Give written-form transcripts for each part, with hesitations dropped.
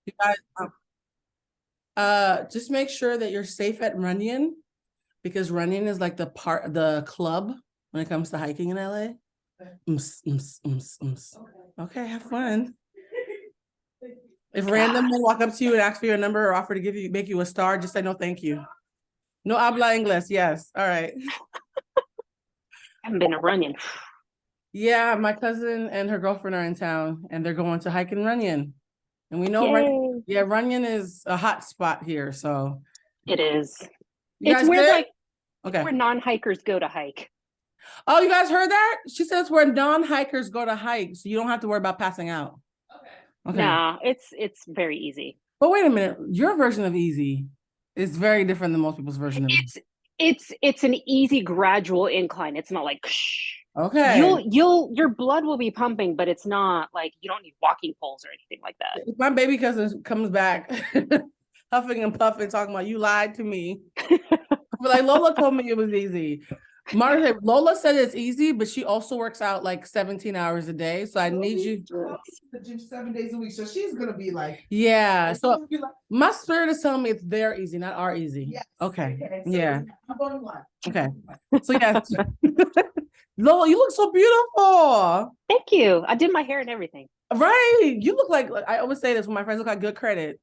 You guys, just make sure that you're safe at Runyon, because Runyon is like the club when it comes to hiking in LA. Okay, have fun. If random men walk up to you and ask for your number or offer to make you a star, just say no, thank you. No habla inglés. Yes. All right. I haven't been to Runyon. Yeah, my cousin and her girlfriend are in town, and they're going to hike in Runyon. And we know Runyon is a hot spot here. So it is. You it's guys where good? It's where non-hikers go to hike. Oh, you guys heard that? She says where non-hikers go to hike, so you don't have to worry about passing out. Okay. Nah, it's very easy. But wait a minute, your version of easy is very different than most people's version of easy. It's an easy gradual incline. It's not like okay. Your blood will be pumping, but it's not like you don't need walking poles or anything like that. If my baby cousin comes back huffing and puffing, talking about you lied to me. But like Lola told me it was easy. Marta, Lola said it's easy, but she also works out like 17 hours a day. So I need you to the gym 7 days a week. So she's gonna be like, yeah. So my spirit is telling me it's their easy, not our easy. Yes. Okay. So yeah. I'm going one. Okay. So yeah. Lola, you look so beautiful. Thank you. I did my hair and everything. Right. You look like I always say this when my friends look like good credit.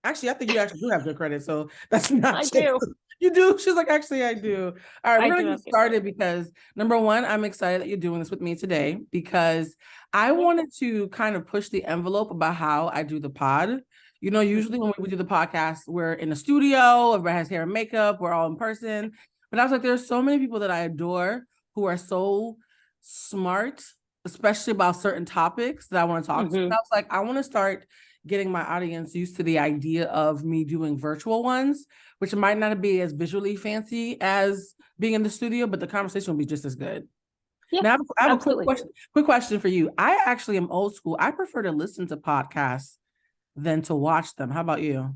Actually, I think you actually do have good credit. So that's not I do. You do? She's like, actually, I do. All right, we're going to get started because number one, I'm excited that you're doing this with me today because I wanted to kind of push the envelope about how I do the pod. You know, usually when we do the podcast, we're in the studio, everybody has hair and makeup, we're all in person. But I was like, there's so many people that I adore who are so smart, especially about certain topics that I want to talk to. And I was like, I want to start getting my audience used to the idea of me doing virtual ones, which might not be as visually fancy as being in the studio, but the conversation will be just as good. Yeah, now, I have a quick question for you. I actually am old school. I prefer to listen to podcasts than to watch them. How about you?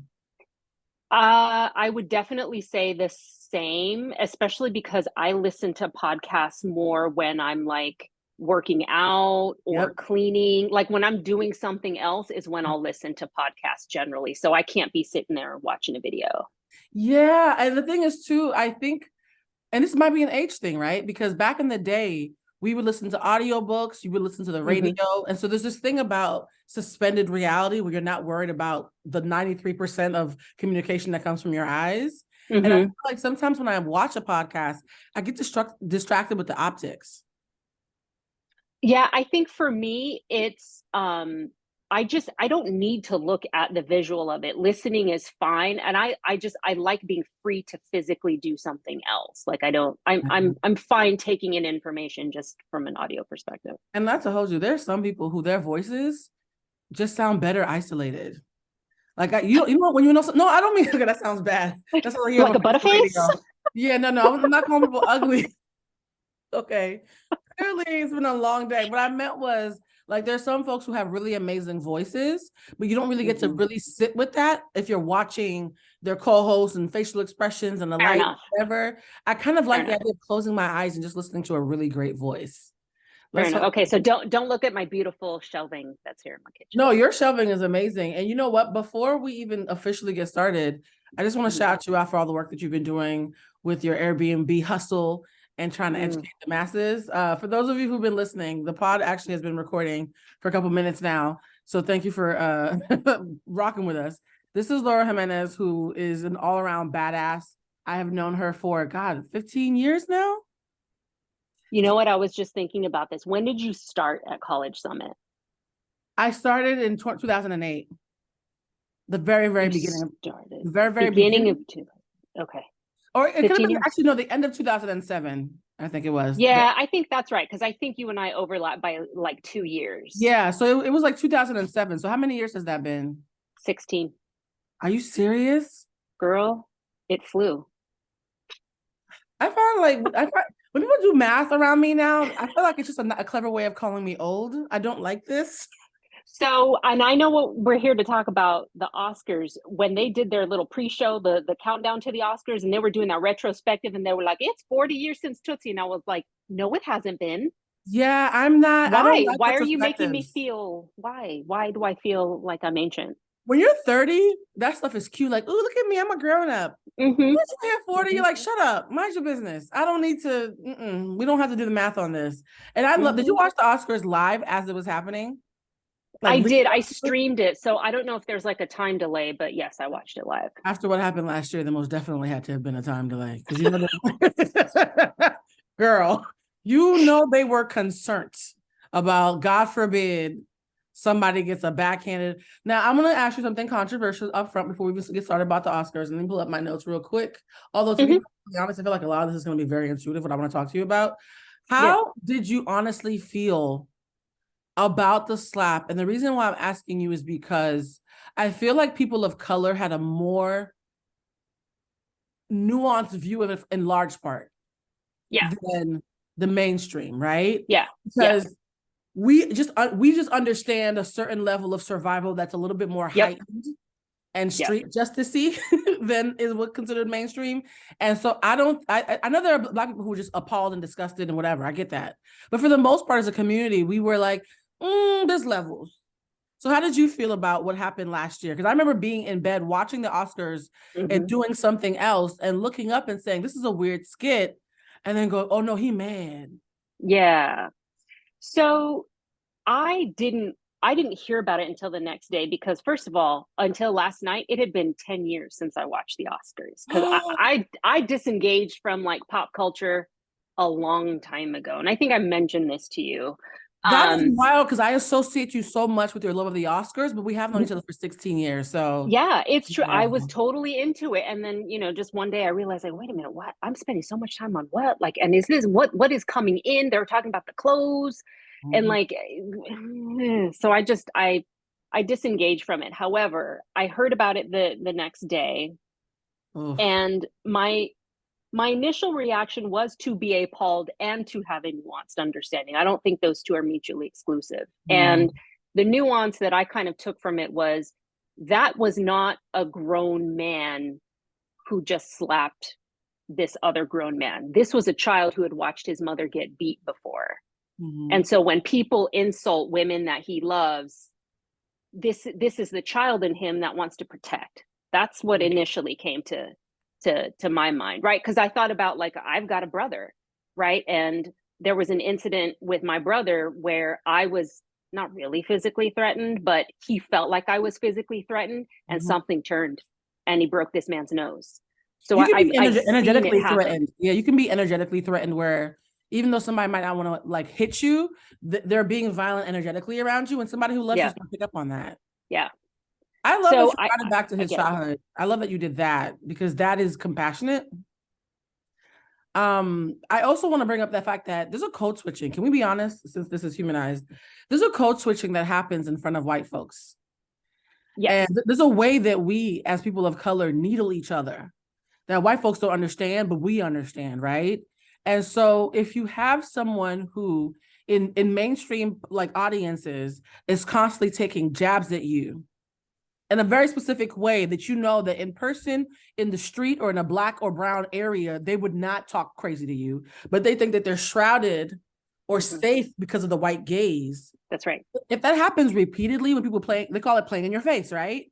I would definitely say the same, especially because I listen to podcasts more when I'm like working out or cleaning. Like when I'm doing something else is when I'll listen to podcasts generally. So I can't be sitting there watching a video. Yeah. And the thing is too, I think, and this might be an age thing, right? Because back in the day, we would listen to audiobooks, you would listen to the radio. And so there's this thing about suspended reality where you're not worried about the 93% of communication that comes from your eyes. And I feel like sometimes when I watch a podcast, I get distracted with the optics. Yeah, I think for me, it's I don't need to look at the visual of it. Listening is fine. And I like being free to physically do something else. Like I'm fine taking in information just from an audio perspective. And not to hold you, there's some people who their voices just sound better isolated. Like you know when you know no, I don't mean okay, that sounds bad. That's like a butterface. Yeah, no, I'm not calling people ugly. Okay. Clearly it's been a long day. What I meant was like there's some folks who have really amazing voices, but you don't really get to really sit with that if you're watching their co-hosts and facial expressions and the light, whatever. I kind of like the idea of closing my eyes and just listening to a really great voice. Okay, so don't look at my beautiful shelving that's here in my kitchen. No, your shelving is amazing. And you know what? Before we even officially get started, I just want to shout you out for all the work that you've been doing with your Airbnb hustle and trying to educate the masses. For those of you who've been listening, the pod actually has been recording for a couple minutes now. So thank you for rocking with us. This is Laura Jimenez, who is an all-around badass. I have known her for, 15 years now. You know what? I was just thinking about this. When did you start at College Summit? I started in 2008. The very, very beginning. Started. The very, very beginning of 2000. Okay. Or it could have been actually, no, the end of 2007, I think it was. Yeah, I think that's right. Because I think you and I overlap by like 2 years. Yeah, so it was like 2007. So how many years has that been? 16. Are you serious? Girl, it flew. I find when people do math around me now, I feel like it's just a clever way of calling me old. I don't like this. So, and I know what we're here to talk about, the Oscars, when they did their little pre-show, the countdown to the Oscars, and they were doing that retrospective, and they were like, it's 40 years since Tootsie. And I was like, no, it hasn't been. Yeah, I'm not. Why? Why are you making me feel, why do I feel like I'm ancient? when you're 30, that stuff is cute. Like, oh, look at me, I'm a grown up. Mm-hmm. Once you hit 40, you're like, shut up, mind your business. I don't need to. We don't have to do the math on this. And I love. Did you watch the Oscars live as it was happening? Like, I did. I streamed it, so I don't know if there's like a time delay, but yes, I watched it live. After what happened last year, there most definitely had to have been a time delay, because you know, girl, you know they were concerned about, God forbid, somebody gets a backhanded. Now, I'm going to ask you something controversial up front before we get started about the Oscars, and then pull up my notes real quick. Although, to be honest, I feel like a lot of this is going to be very intuitive, what I want to talk to you about. How did you honestly feel about the slap? And the reason why I'm asking you is because I feel like people of color had a more nuanced view of it in large part than the mainstream, right? Yeah. Because we just understand a certain level of survival that's a little bit more heightened and street justice-y than is what considered mainstream. And so I know there are Black people who are just appalled and disgusted and whatever. I get that. But for the most part, as a community, we were like, there's levels. So how did you feel about what happened last year? Because I remember being in bed watching the Oscars and doing something else and looking up and saying, this is a weird skit. And then go, oh no, he mad. Yeah. So I didn't hear about it until the next day, because first of all, until last night, it had been 10 years since I watched the Oscars, because I disengaged from like pop culture a long time ago. And I think I mentioned this to you. That is wild, because I associate you so much with your love of the Oscars, but we have known each other for 16 years. So yeah, it's true. I was totally into it. And then, just one day I realized, like, wait a minute, what? I'm spending so much time on what? Like, and is this what is coming in? They were talking about the clothes and like, so I disengaged from it. However, I heard about it the next day. And my initial reaction was to be appalled and to have a nuanced understanding. I don't think those two are mutually exclusive. And the nuance that I kind of took from it was that was not a grown man who just slapped this other grown man. This was a child who had watched his mother get beat before. And so when people insult women that he loves, this is the child in him that wants to protect. That's what initially came to my mind, right? Because I thought about, like, I've got a brother, right? And there was an incident with my brother where I was not really physically threatened, but he felt like I was physically threatened, and something turned and he broke this man's nose. So I've energetically threatened. Yeah, you can be energetically threatened where even though somebody might not want to like hit you, they're being violent energetically around you, and somebody who loves you is going to pick up on that. Yeah. I love that you brought it back to his childhood. I love that you did that, because that is compassionate. I also want to bring up the fact that there's a code switching. Can we be honest? Since this is humanized, there's a code switching that happens in front of white folks. Yes. And there's a way that we, as people of color, needle each other that white folks don't understand, but we understand, right? And so if you have someone who in mainstream like audiences is constantly taking jabs at you in a very specific way that you know that in person, in the street, or in a Black or brown area, they would not talk crazy to you, but they think that they're shrouded or safe because of the white gaze. That's right. If that happens repeatedly, when people play, they call it playing in your face, right?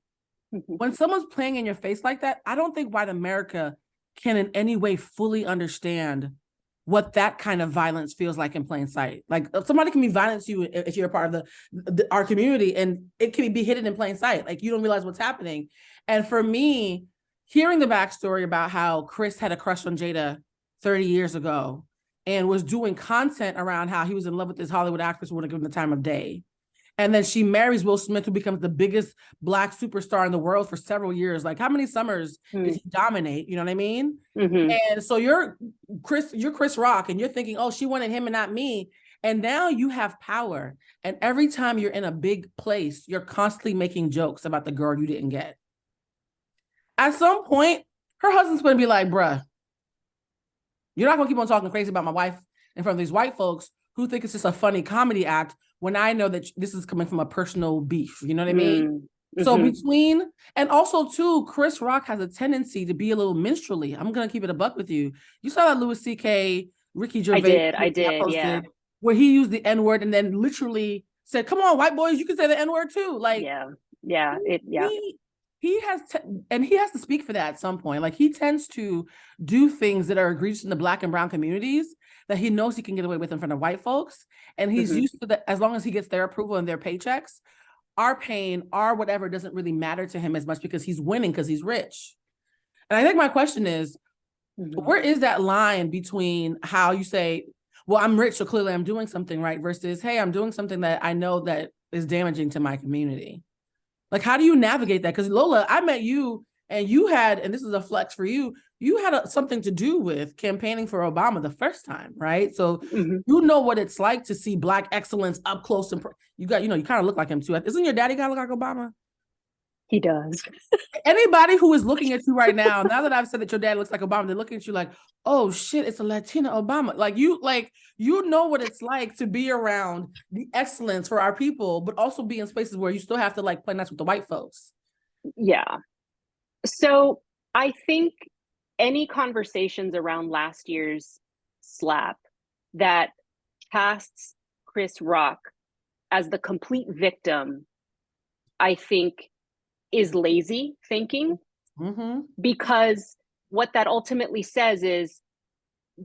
When someone's playing in your face like that, I don't think white America can in any way fully understand what that kind of violence feels like in plain sight. Like, somebody can be violent to you if you're a part of our community, and it can be hidden in plain sight. Like, you don't realize what's happening. And for me, hearing the backstory about how Chris had a crush on Jada 30 years ago and was doing content around how he was in love with this Hollywood actress who wouldn't give him the time of day. And then she marries Will Smith, who becomes the biggest Black superstar in the world for several years. Like, how many summers did he dominate? You know what I mean? And so you're Chris Rock, and you're thinking, oh, she wanted him and not me. And now you have power. And every time you're in a big place, you're constantly making jokes about the girl you didn't get. At some point, her husband's going to be like, bruh, you're not going to keep on talking crazy about my wife in front of these white folks who think it's just a funny comedy act, when I know that this is coming from a personal beef. You know what I mean? So between, and also too, Chris Rock has a tendency to be a little minstrelly. I'm going to keep it a buck with you. You saw that Louis C.K., Ricky Gervais. I did, yeah. Where he used the N-word and then literally said, come on, white boys, you can say the N-word too. Like, Yeah, he has and he has to speak for that at some point. Like, he tends to do things that are egregious in the Black and brown communities that he knows he can get away with in front of white folks, and he's used to that. As long as he gets their approval and their paychecks, our pain, our whatever, doesn't really matter to him as much, because he's winning, because he's rich. And I think my question is, where is that line between how you say, well, I'm rich, so clearly I'm doing something right, versus, hey, I'm doing something that I know that is damaging to my community? Like, how do you navigate that? Because Lola, I met you, and you had, and this is a flex for you, you had something to do with campaigning for Obama the first time, right? So you know what it's like to see Black excellence up close, and you kind of look like him too. Isn't your daddy kind of look like Obama? He does. Anybody who is looking at you right now that I've said that your dad looks like Obama, they're looking at you like, oh shit, it's a Latina Obama. Like you know what it's like to be around the excellence for our people, but also be in spaces where you still have to like play nice with the white folks. Yeah. So I think any conversations around last year's slap that casts Chris Rock as the complete victim, I think, is lazy thinking, because what that ultimately says is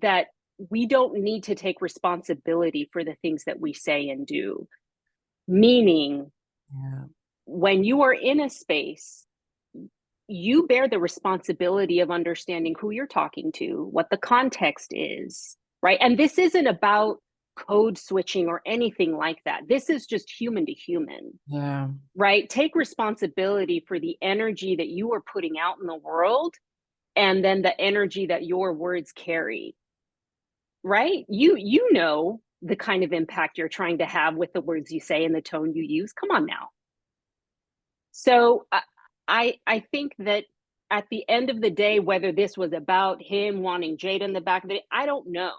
that we don't need to take responsibility for the things that we say and do. Meaning, when you are in a space, you bear the responsibility of understanding who you're talking to, what the context is, right? And this isn't about code switching or anything like that. This is just human to human. Yeah. Right? Take responsibility for the energy that you are putting out in the world, and then the energy that your words carry. Right? You know the kind of impact you're trying to have with the words you say and the tone you use. Come on now. So I think that at the end of the day, whether this was about him wanting Jada in the back of it, I don't know.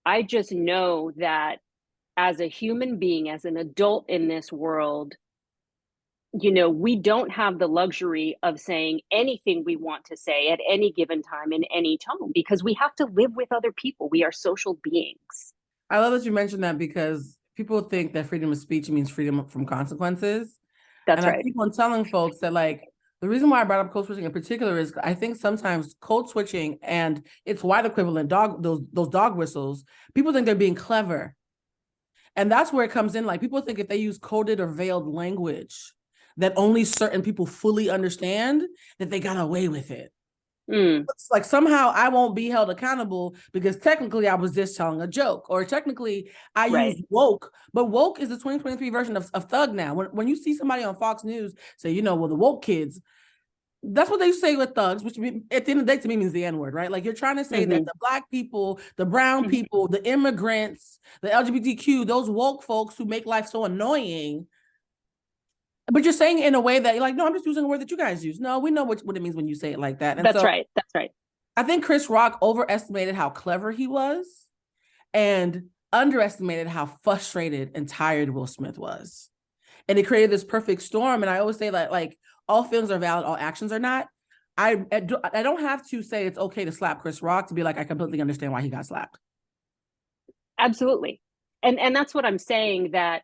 I just know that as a human being, as an adult in this world, we don't have the luxury of saying anything we want to say at any given time in any tone, because we have to live with other people. We are social beings. I love that you mentioned that, because people think that freedom of speech means freedom from consequences. That's right. I keep on telling folks that, like, the reason why I brought up code switching in particular is I think sometimes code switching and its white equivalent, those dog whistles, people think they're being clever. And that's where it comes in. Like, people think if they use coded or veiled language that only certain people fully understand, that they got away with it. It's like somehow I won't be held accountable because technically I was just telling a joke, or technically I use woke, but woke is the 2023 version of thug now. When you see somebody on Fox News say, well, the woke kids, that's what they say with thugs, which at the end of the day to me means the N-word, right? Like, you're trying to say that the Black people, the brown people, the immigrants, the LGBTQ, those woke folks who make life so annoying, but you're saying it in a way that you're like, no, I'm just using a word that you guys use. No, we know what it means when you say it like that. And That's right. I think Chris Rock overestimated how clever he was and underestimated how frustrated and tired Will Smith was. And it created this perfect storm. And I always say that, like, all feelings are valid, all actions are not. I don't have to say it's okay to slap Chris Rock to be like, I completely understand why he got slapped. Absolutely. And that's what I'm saying, that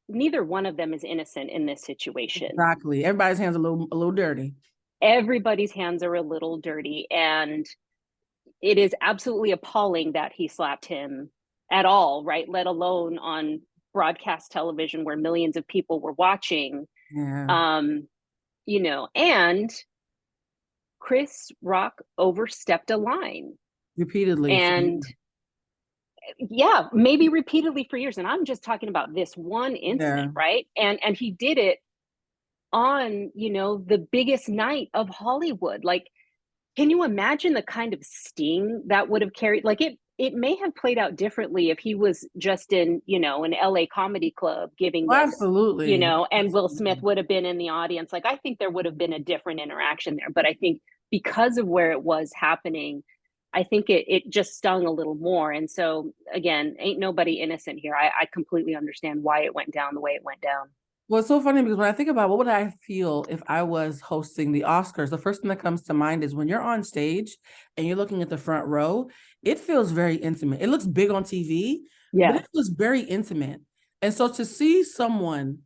neither one of them is innocent in this situation. Exactly. Everybody's hands are a little dirty. Everybody's hands are a little dirty. And it is absolutely appalling that he slapped him at all, right? Let alone on broadcast television where millions of people were watching. Yeah. And Chris Rock overstepped a line. Repeatedly. And maybe repeatedly for years. And I'm just talking about this one incident, right? And he did it on, the biggest night of Hollywood. Like, can you imagine the kind of sting that would have carried? Like, it may have played out differently if he was just in, an LA comedy club giving this, absolutely, and Will Smith would have been in the audience. Like, I think there would have been a different interaction there. But I think because of where it was happening, I think it just stung a little more. And so, again, ain't nobody innocent here. I completely understand why it went down the way it went down. Well, it's so funny because when I think about what would I feel if I was hosting the Oscars, the first thing that comes to mind is when you're on stage and you're looking at the front row, it feels very intimate. It looks big on TV, but it feels very intimate. And so to see someone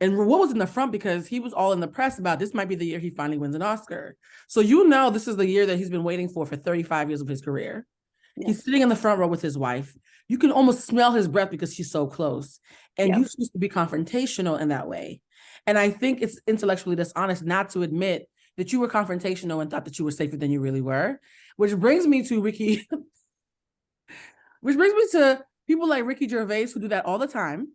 And what was in the front, because he was all in the press about this might be the year he finally wins an Oscar. So this is the year that he's been waiting for 35 years of his career. Yeah. He's sitting in the front row with his wife. You can almost smell his breath because she's so close. And you choose to be confrontational in that way. And I think it's intellectually dishonest not to admit that you were confrontational and thought that you were safer than you really were. Which brings me to Ricky. Which brings me to people like Ricky Gervais who do that all the time.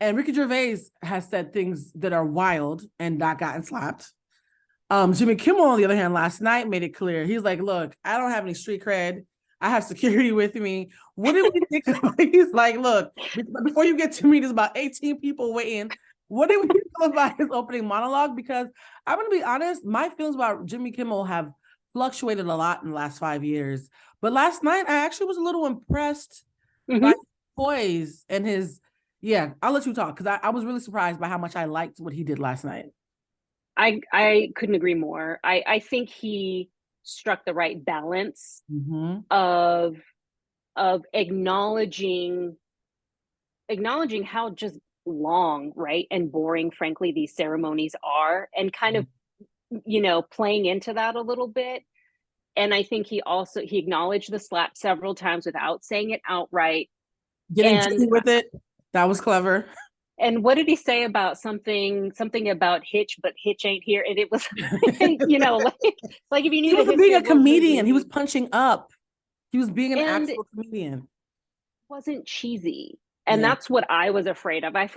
And Ricky Gervais has said things that are wild and not gotten slapped. Jimmy Kimmel, on the other hand, last night made it clear. He's like, look, I don't have any street cred. I have security with me. What do we think about? He's like, look, before you get to me, there's about 18 people waiting. What do we feel about his opening monologue? Because I'm going to be honest, my feelings about Jimmy Kimmel have fluctuated a lot in the last 5 years. But last night, I actually was a little impressed by his poise and his... Yeah, I'll let you talk because I was really surprised by how much I liked what he did last night. I couldn't agree more. I think he struck the right balance of acknowledging how just long, right, and boring, frankly, these ceremonies are, and kind of, playing into that a little bit. And I think he acknowledged the slap several times without saying it outright. Getting jiggy with it. That was clever. And what did he say about something about Hitch, but Hitch ain't here? And it was, like if you need. He was being a comedian. He was punching up. He was being an actual comedian. Wasn't cheesy, and that's what I was afraid of. I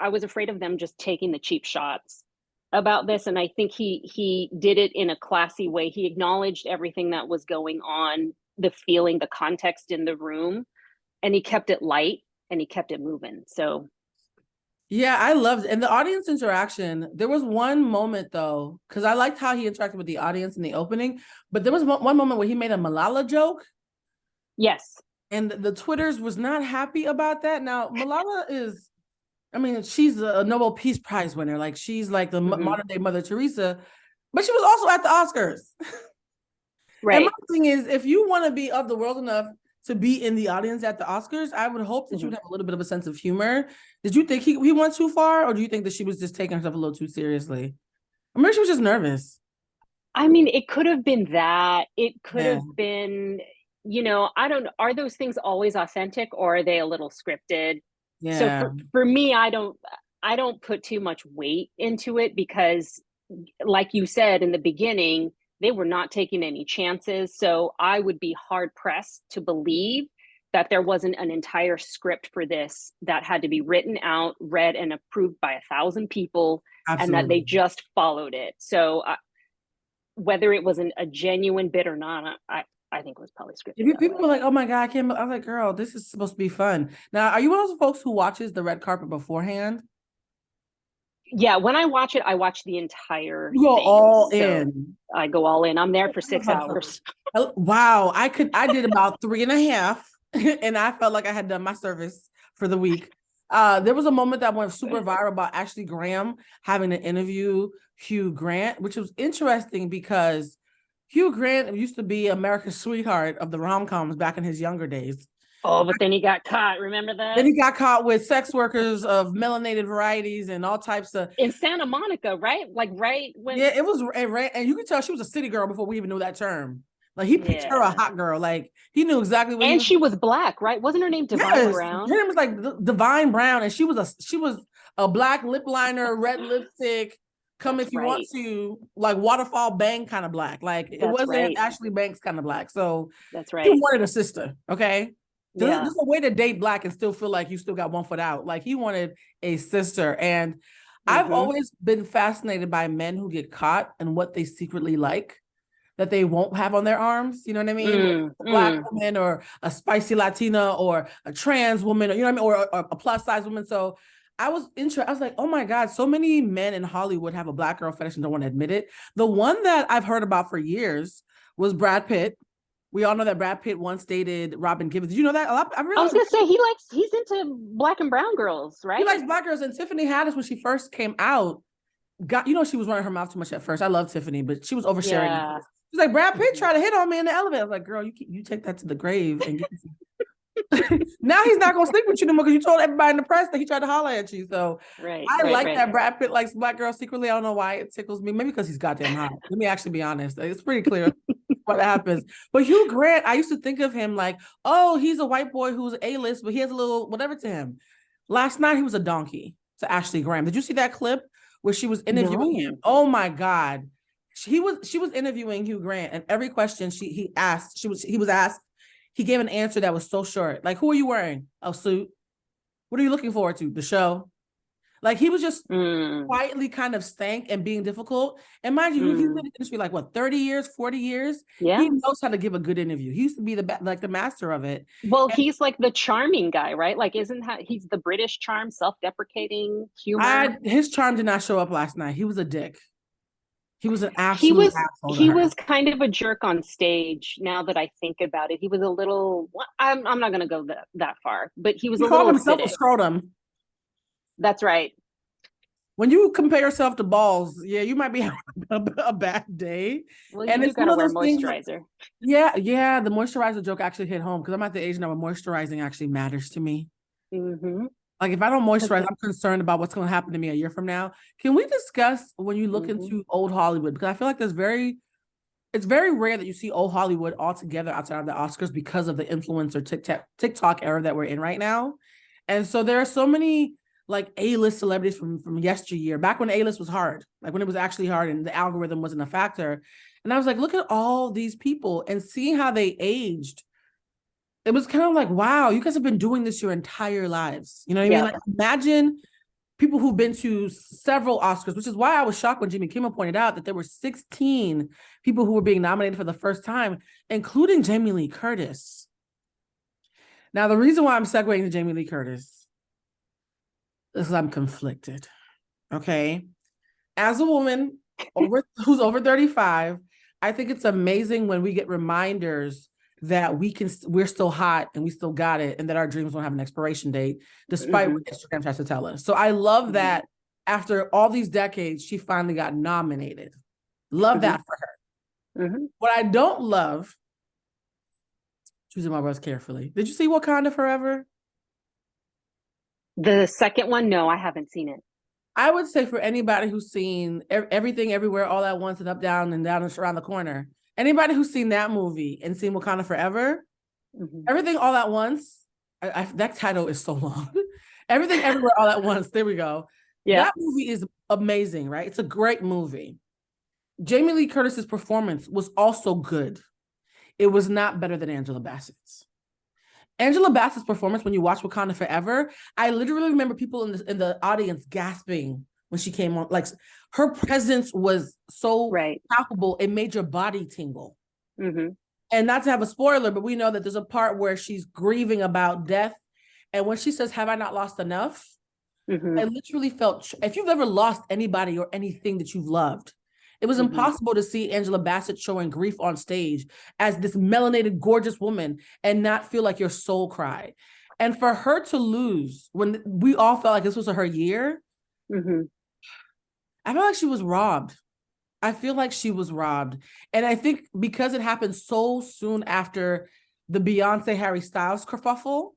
was afraid of them just taking the cheap shots about this. And I think he did it in a classy way. He acknowledged everything that was going on, the feeling, the context in the room, and he kept it light. And he kept it moving. So, yeah, I loved it. And the audience interaction. There was one moment though, because I liked how he interacted with the audience in the opening. But there was one moment where he made a Malala joke. Yes. And the Twitters was not happy about that. Now, Malala she's a Nobel Peace Prize winner. Like she's like the modern day Mother Teresa, but she was also at the Oscars. Right. And my thing is, if you want to be of the world enough to be in the audience at the Oscars, I would hope that you would have a little bit of a sense of humor. Did you think he went too far, or do you think that she was just taking herself a little too seriously? Maybe she was just nervous. I mean, it could have been that. It could have been, I don't know. Are those things always authentic, or are they a little scripted? Yeah. So for me, I don't put too much weight into it because, like you said in the beginning, they were not taking any chances. So I would be hard pressed to believe that there wasn't an entire script for this that had to be written out, read, and approved by 1,000 people. Absolutely. And that they just followed it. So whether it was a genuine bit or not, I think it was probably scripted. People were like, oh my God, I was like, girl, this is supposed to be fun. Now, are you one of those folks who watches the red carpet beforehand? Yeah, when I watch it, I watch the entire You go thing. All in. I go all in. I'm there for 6 hours. Wow. I did about 3.5 and I felt like I had done my service for the week. There was a moment that went super viral about Ashley Graham having to interview Hugh Grant, which was interesting because Hugh Grant used to be America's sweetheart of the rom-coms back in his younger days. Oh, but then he got caught. Remember that? Then he got caught with sex workers of melanated varieties and all types of... In Santa Monica, right? Like right when... Yeah, it was right. And you could tell she was a city girl before we even knew that term. Like he picked her a hot girl. Like he knew exactly what. And she was black, right? Wasn't her name Divine Brown? Her name was like Divine Brown, and she was a black lip liner, red lipstick. Come if you want to, like waterfall bang kind of black. Like it wasn't Ashley Banks kind of black. So that's right. He wanted a sister. Okay. There's a way to date black and still feel like you still got one foot out. Like he wanted a sister. And I've always been fascinated by men who get caught and what they secretly like that they won't have on their arms. You know what I mean? A black woman or a spicy Latina or a trans woman, or, you know what I mean? Or a plus size woman. So I was like, oh my God, so many men in Hollywood have a black girl fetish and don't want to admit it. The one that I've heard about for years was Brad Pitt. We all know that Brad Pitt once dated Robin Gibbons. Did you know that? I was gonna say he's into black and brown girls, right? He likes black girls. And Tiffany Haddish, when she first came out, she was running her mouth too much at first. I love Tiffany, but she was oversharing. Yeah. She's like, Brad Pitt tried to hit on me in the elevator. I was like, girl, you take that to the grave and get Now he's not gonna sleep with you no more because you told everybody in the press that he tried to holler at you. So I like that Brad Pitt likes black girls secretly. I don't know why it tickles me. Maybe because he's goddamn hot. Let me actually be honest. It's pretty clear what happens. But Hugh Grant, I used to think of him like, oh, he's a white boy who's A-list, but he has a little whatever to him. Last night he was a donkey to Ashley Graham. Did you see that clip where she was interviewing him? Oh my God. She was interviewing Hugh Grant, and every question he was asked, he gave an answer that was so short. Like, who are you wearing? A suit. What are you looking forward to? The show. Like, he was just quietly kind of stank and being difficult. And mind you, he's been in the industry like what, 30 years, 40 years? Yeah. He knows how to give a good interview. He used to be the master of it. Well, and he's like the charming guy, right? Like, he's the British charm, self-deprecating humor? His charm did not show up last night. He was a dick. He was an absolute asshole. He was kind of a jerk on stage. Now that I think about it, he was a little. I'm not going to go that far, but he was a little. He called himself a scrotum. That's right. When you compare yourself to balls, yeah, you might be having a bad day. Well, and you gotta wear moisturizer. Yeah, the moisturizer joke actually hit home because I'm at the age now where moisturizing actually matters to me. Mm-hmm. Like, if I don't moisturize, I'm concerned about what's going to happen to me a year from now. Can we discuss when you look into old Hollywood? Because I feel like it's very rare that you see old Hollywood all together outside of the Oscars because of the influencer TikTok era that we're in right now. And so there are so many like A-list celebrities from yesteryear, back when A-list was hard, like when it was actually hard and the algorithm wasn't a factor. And I was like, look at all these people and seeing how they aged. It was kind of like, wow, you guys have been doing this your entire lives. You know what I mean? Like, imagine people who've been to several Oscars, which is why I was shocked when Jimmy Kimmel pointed out that there were 16 people who were being nominated for the first time, including Jamie Lee Curtis. Now, the reason why I'm segueing to Jamie Lee Curtis is because I'm conflicted, okay? As a woman who's over 35, I think it's amazing when we get reminders that we're still hot and we still got it, and that our dreams don't have an expiration date, despite what Instagram tries to tell us. So I love that after all these decades, she finally got nominated. Love that for her. What I don't love, choosing my words carefully. Did you see Wakanda Forever? The second one? No, I haven't seen it. I would say for anybody who's seen Everything Everywhere All at Once and Up, Down, and Down and Around the Corner, anybody who's seen that movie and seen Wakanda Forever, Everything All at Once, that title is so long. Everything Everywhere All at Once, there we go. Yeah. That movie is amazing, right? It's a great movie. Jamie Lee Curtis's performance was also good. It was not better than Angela Bassett's. Angela Bassett's performance, when you watch Wakanda Forever, I literally remember people in the audience gasping when she came on. Like, her presence was so palpable, it made your body tingle. And not to have a spoiler, but we know that there's a part where she's grieving about death. And when she says, "Have I not lost enough?" I literally felt, if you've ever lost anybody or anything that you've loved, it was impossible to see Angela Bassett showing grief on stage as this melanated, gorgeous woman and not feel like your soul cried. And for her to lose when we all felt like this was her year, I feel like she was robbed. I feel like she was robbed. And I think because it happened so soon after the Beyonce Harry Styles kerfuffle,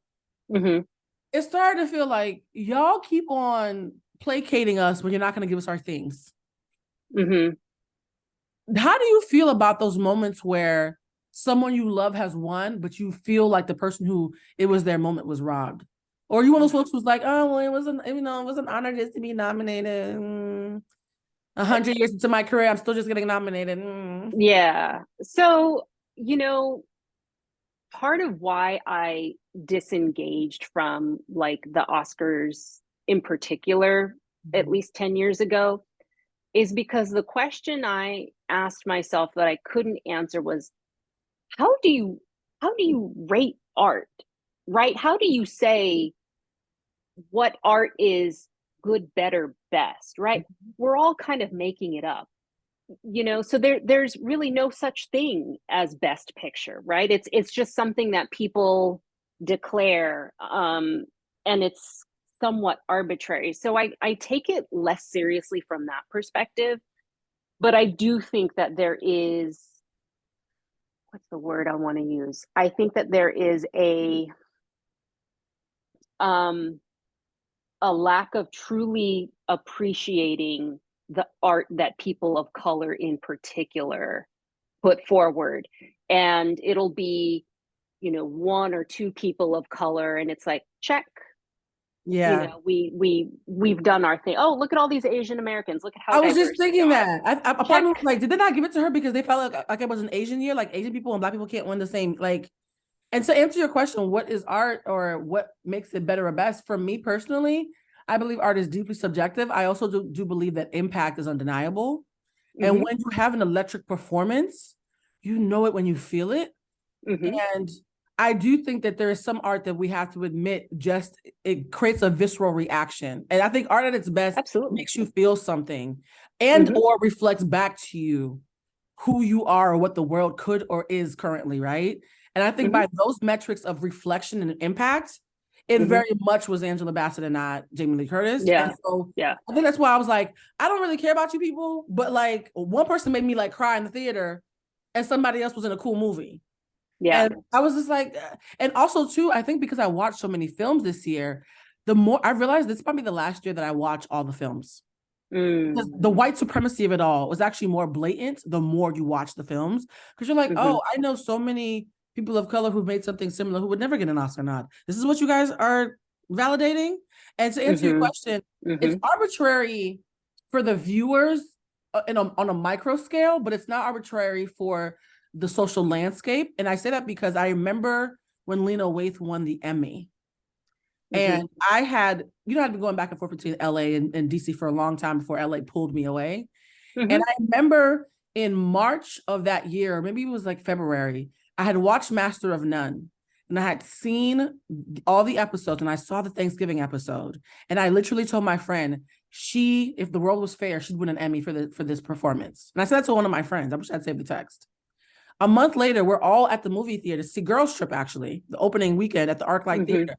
it started to feel like y'all keep on placating us when you're not going to give us our things. How do you feel about those moments where someone you love has won, but you feel like the person who it was their moment was robbed? Or are you one of those folks who's like, oh, well, it was an honor just to be nominated. 100 years into my career, I'm still just getting nominated. Yeah. So, part of why I disengaged from like the Oscars in particular, at least 10 years ago, is because the question I asked myself that I couldn't answer was, how do you rate art, right? How do you say what art is good, better, best, right? We're all kind of making it up, so there's really no such thing as best picture, right? It's just something that people declare, and it's somewhat arbitrary. So I take it less seriously from that perspective, but I do think that there is, what's the word I want to use? I think that there is a lack of truly appreciating the art that people of color in particular put forward. And it'll be, you know, one or two people of color, and it's like, check. Yeah. You know, we've done our thing. Oh, look at all these Asian Americans. Look at how I was just thinking that. A part of me was like, did they not give it to her because they felt like it was an Asian year? Like Asian people and Black people can't win the same, like. And to answer your question, what is art or what makes it better or best? For me personally, I believe art is deeply subjective. I also do believe that impact is undeniable. Mm-hmm. And when you have an electric performance, you know it when you feel it. Mm-hmm. And I do think that there is some art that we have to admit just it creates a visceral reaction. And I think art at its best makes you feel something and mm-hmm. or reflects back to you who you are or what the world could or is currently, right? And I think mm-hmm. by those metrics of reflection and impact, it mm-hmm. very much was Angela Bassett and not Jamie Lee Curtis. Yeah. And so I think that's why I was like, I don't really care about you people, but like one person made me like cry in the theater and somebody else was in a cool movie. Yeah. And I was just like, and also too, I think because I watched so many films this year, the more I realized this is probably the last year that I watched all the films. Because the white supremacy of it all was actually more blatant the more you watch the films. Because you're like, mm-hmm. oh, I know so many people of color who've made something similar who would never get an Oscar nod. This is what you guys are validating. And to answer mm-hmm. your question, mm-hmm. it's arbitrary for the viewers on a micro scale, but it's not arbitrary for the social landscape. And I say that because I remember when Lena Waithe won the Emmy. Mm-hmm. And I had, I'd been going back and forth between LA and DC for a long time before LA pulled me away. Mm-hmm. And I remember in March of that year, maybe it was like February, I had watched Master of None and I had seen all the episodes and I saw the Thanksgiving episode. And I literally told my friend, if the world was fair, she'd win an Emmy for this performance. And I said that to one of my friends. I wish I'd saved the text. A month later, we're all at the movie theater to see Girls Trip, actually, the opening weekend at the ArcLight mm-hmm. Theater.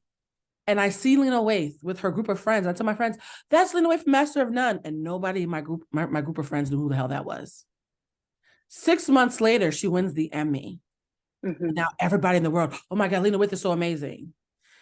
And I see Lena Waithe with her group of friends. I tell my friends, that's Lena Waithe from Master of None. And nobody in my group of friends knew who the hell that was. 6 months later, she wins the Emmy. Mm-hmm. Now everybody in the world, oh my God, Lena Waithe is so amazing.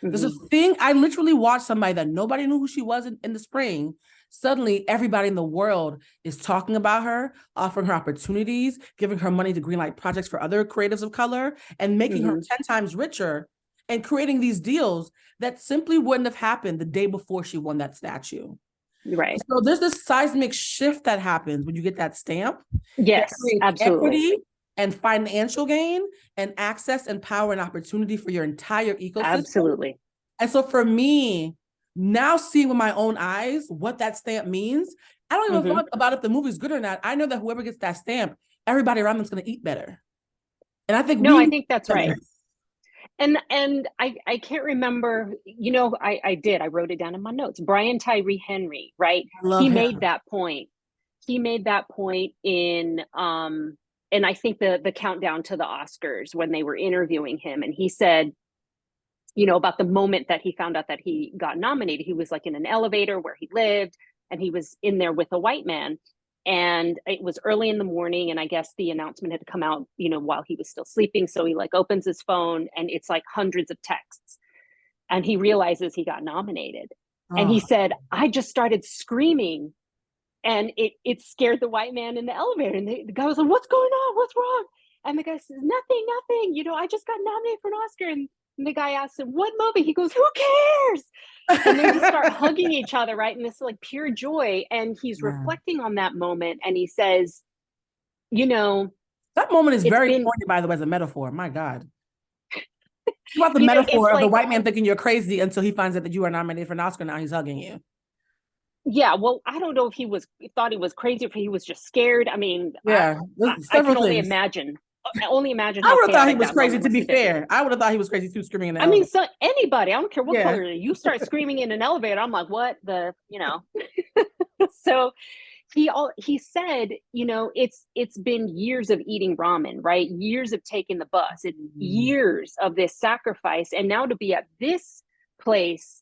Mm-hmm. There's a thing, I literally watched somebody that nobody knew who she was in the spring. Suddenly, everybody in the world is talking about her, offering her opportunities, giving her money to greenlight projects for other creatives of color, and making mm-hmm. her 10 times richer and creating these deals that simply wouldn't have happened the day before she won that statue. Right. So there's this seismic shift that happens when you get that stamp. Yes, absolutely. Equity and financial gain and access and power and opportunity for your entire ecosystem. Absolutely. And so for me, now seeing with my own eyes what that stamp means, I don't even mm-hmm. talk about if the movie's good or not. I know that whoever gets that stamp, everybody around them is going to eat better. And I think I think that's right. And I can't remember, I wrote it down in my notes. Brian Tyree Henry, right? He made that point. He made that point in and I think the countdown to the Oscars when they were interviewing him, and he said, about the moment that he found out that he got nominated. He was like in an elevator where he lived, and he was in there with a white man. And it was early in the morning, and I guess the announcement had come out, while he was still sleeping. So he like opens his phone, and it's like hundreds of texts, and he realizes he got nominated. Oh. And he said, I just started screaming, and it scared the white man in the elevator. And the guy was like, what's going on? What's wrong? And the guy says, nothing. I just got nominated for an Oscar. And the guy asks him, what movie? He goes, who cares? And they just start hugging each other, right? And this like pure joy. And he's reflecting on that moment. And he says, that moment is very pointed, by the way, as a metaphor. My God. It's about the metaphor of the white man thinking you're crazy until he finds out that you are nominated for an Oscar. Now he's hugging you. Yeah, well, I don't know if he thought he was crazy, or if he was just scared. I mean, yeah, I can only imagine. I would have thought he was crazy, to be fair. I would have thought he was crazy too, screaming in the elevator. So anybody, I don't care what color you start screaming in an elevator, I'm like, what So he said, it's been years of eating ramen, right? Years of taking the bus, and years of this sacrifice. And now to be at this place,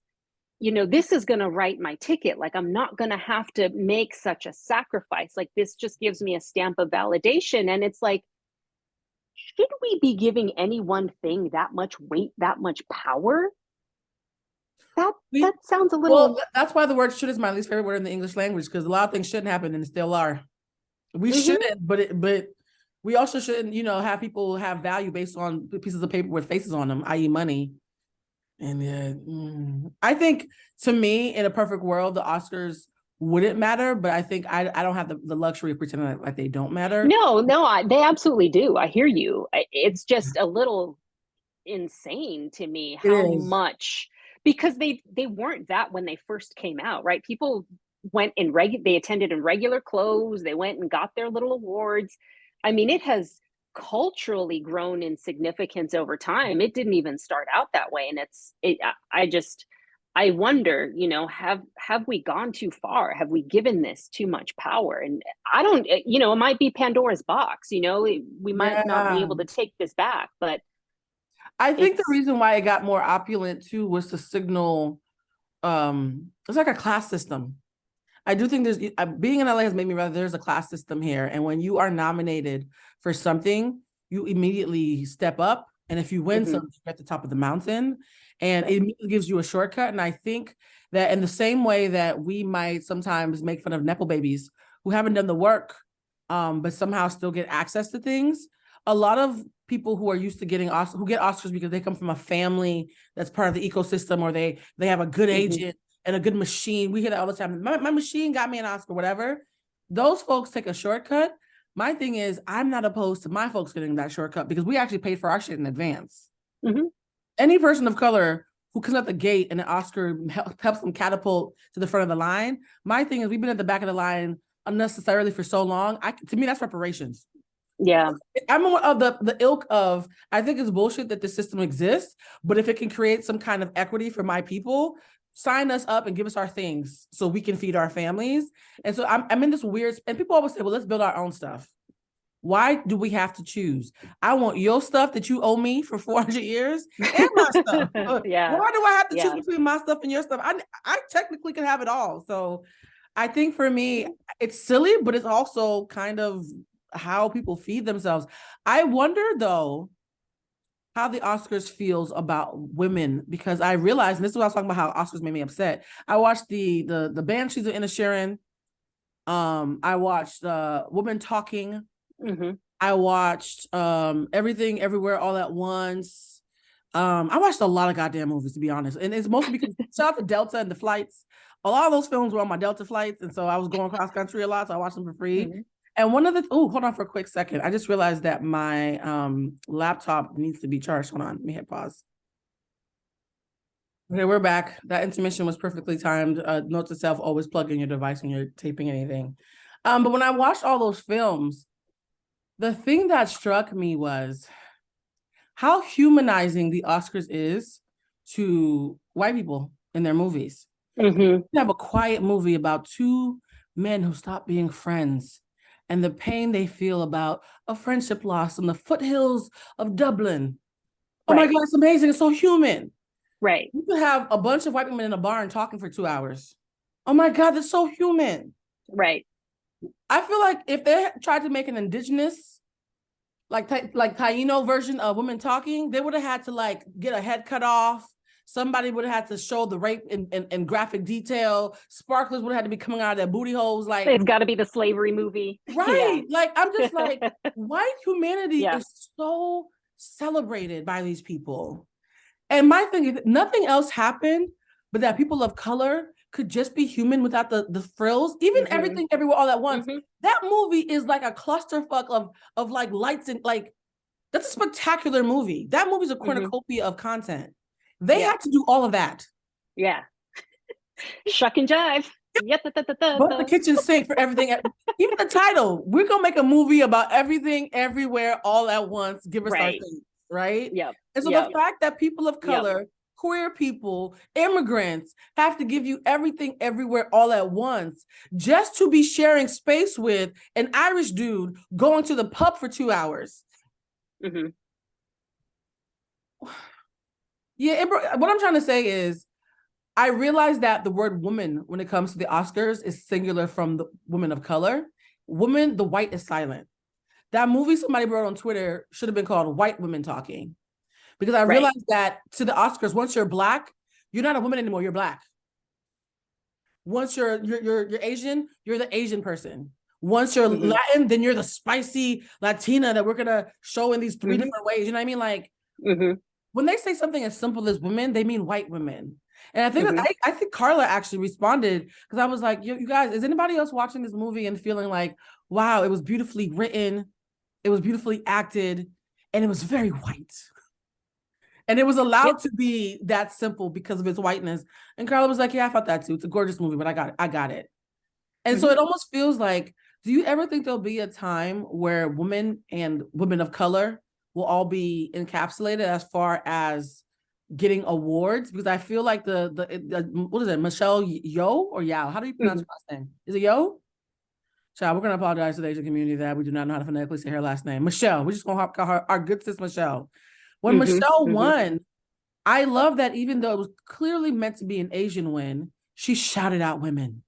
this is going to write my ticket. Like, I'm not going to have to make such a sacrifice. Like, this just gives me a stamp of validation. And it's like, should we be giving any one thing that much weight, that much power? That sounds a little. Well, that's why the word "should" is my least favorite word in the English language, because a lot of things shouldn't happen and still are. We shouldn't, but we also shouldn't, have people have value based on pieces of paper with faces on them, i.e., money. And I think, to me, in a perfect world, the Oscars wouldn't matter, but I think I don't have the luxury of pretending like they don't matter. No, they absolutely do. I hear you. It's just a little insane to me how much, because they weren't that when they first came out, right? People went they attended in regular clothes, they went and got their little awards. I mean, it has culturally grown in significance over time. It didn't even start out that way. And I wonder, have we gone too far? Have we given this too much power? And I don't, it might be Pandora's box, we might not be able to take this back, but I think the reason why it got more opulent too was to signal, it's like a class system. I do think being in LA has made me realize there's a class system here. And when you are nominated for something, you immediately step up. And if you win something, you're at the top of the mountain. And it immediately gives you a shortcut. And I think that in the same way that we might sometimes make fun of Nepo babies who haven't done the work, but somehow still get access to things, a lot of people who are used to who get Oscars because they come from a family that's part of the ecosystem, or they have a good agent and a good machine. We hear that all the time. My machine got me an Oscar, whatever. Those folks take a shortcut. My thing is, I'm not opposed to my folks getting that shortcut because we actually paid for our shit in advance. Any person of color who comes out the gate and an Oscar helps them catapult to the front of the line. My thing is, we've been at the back of the line unnecessarily for so long. To me, that's reparations. Yeah. I'm of the ilk of, I think it's bullshit that the system exists, but if it can create some kind of equity for my people, sign us up and give us our things so we can feed our families. And so I'm in this weird, and people always say, well, let's build our own stuff. Why do we have to choose? I want your stuff that you owe me for 400 years and my stuff. Why do I have to choose between my stuff and your stuff? I technically can have it all. So I think for me, it's silly, but it's also kind of how people feed themselves. I wonder, though, how the Oscars feels about women, because I realized, and this is what I was talking about, how Oscars made me upset. I watched the Banshees of Inisherin. I watched Women Talking. I watched Everything Everywhere All at Once. I watched a lot of goddamn movies, to be honest, and it's mostly because shout out to Delta and the flights. A lot of those films were on my Delta flights, and so I was going cross country a lot, so I watched them for free. And one of the hold on for a quick second. I just realized that my laptop needs to be charged. Hold on, let me hit pause. Okay, we're back. That intermission was perfectly timed. Note to self: always plug in your device when you're taping anything. But when I watched all those films, the thing that struck me was how humanizing the Oscars is to white people in their movies. You have a quiet movie about two men who stop being friends and the pain they feel about a friendship loss in the foothills of Dublin. Oh my God, it's amazing. It's so human. Right. You could have a bunch of white women in a barn talking for 2 hours. Oh my God, that's so human. Right. I feel like if they tried to make an indigenous, like Taino version of Women Talking, they would have had to get a head cut off. Somebody would have had to show the rape in graphic detail. Sparklers would have had to be coming out of their booty holes. It's got to be the slavery movie. Right. I'm just white humanity is so celebrated by these people. And my thing is, nothing else happened, but that people of color could just be human without the frills. Even Everything Everywhere All at Once. That movie is like a clusterfuck of lights and that's a spectacular movie. That movie's a cornucopia of content. They had to do all of that. Yeah. Shuck and jive. Both the kitchen sink for everything. Even the title, we're going to make a movie about everything, everywhere, all at once. Give us our things, right? Yep. And so the fact that people of color, queer people, immigrants have to give you everything, everywhere, all at once, just to be sharing space with an Irish dude going to the pub for 2 hours. Yeah, what I'm trying to say is, I realize that the word woman, when it comes to the Oscars, is singular from the women of color. Woman, the white is silent. That movie somebody wrote on Twitter should have been called White Women Talking. Because I realized that to the Oscars, once you're Black, you're not a woman anymore, you're Black. Once you're Asian, you're the Asian person. Once you're Latin, then you're the spicy Latina that we're gonna show in these 3 different ways. You know what I mean? Like when they say something as simple as women, they mean white women. And I think that I think Carla actually responded because I was like, you guys, is anybody else watching this movie and feeling like, wow, it was beautifully written, it was beautifully acted, and it was very white. And it was allowed to be that simple because of its whiteness. And Carla was like, yeah, I thought that too. It's a gorgeous movie, but I got it. And so it almost feels like, do you ever think there'll be a time where women and women of color will all be encapsulated as far as getting awards? Because I feel like the what is it, Michelle Yeoh or Yao? How do you pronounce her last name? Is it Yeoh? Child, we're gonna apologize to the Asian community that we do not know how to phonetically say her last name. Michelle. We're just gonna call her our good sis Michelle. When Michelle won, I love that even though it was clearly meant to be an Asian win, she shouted out women.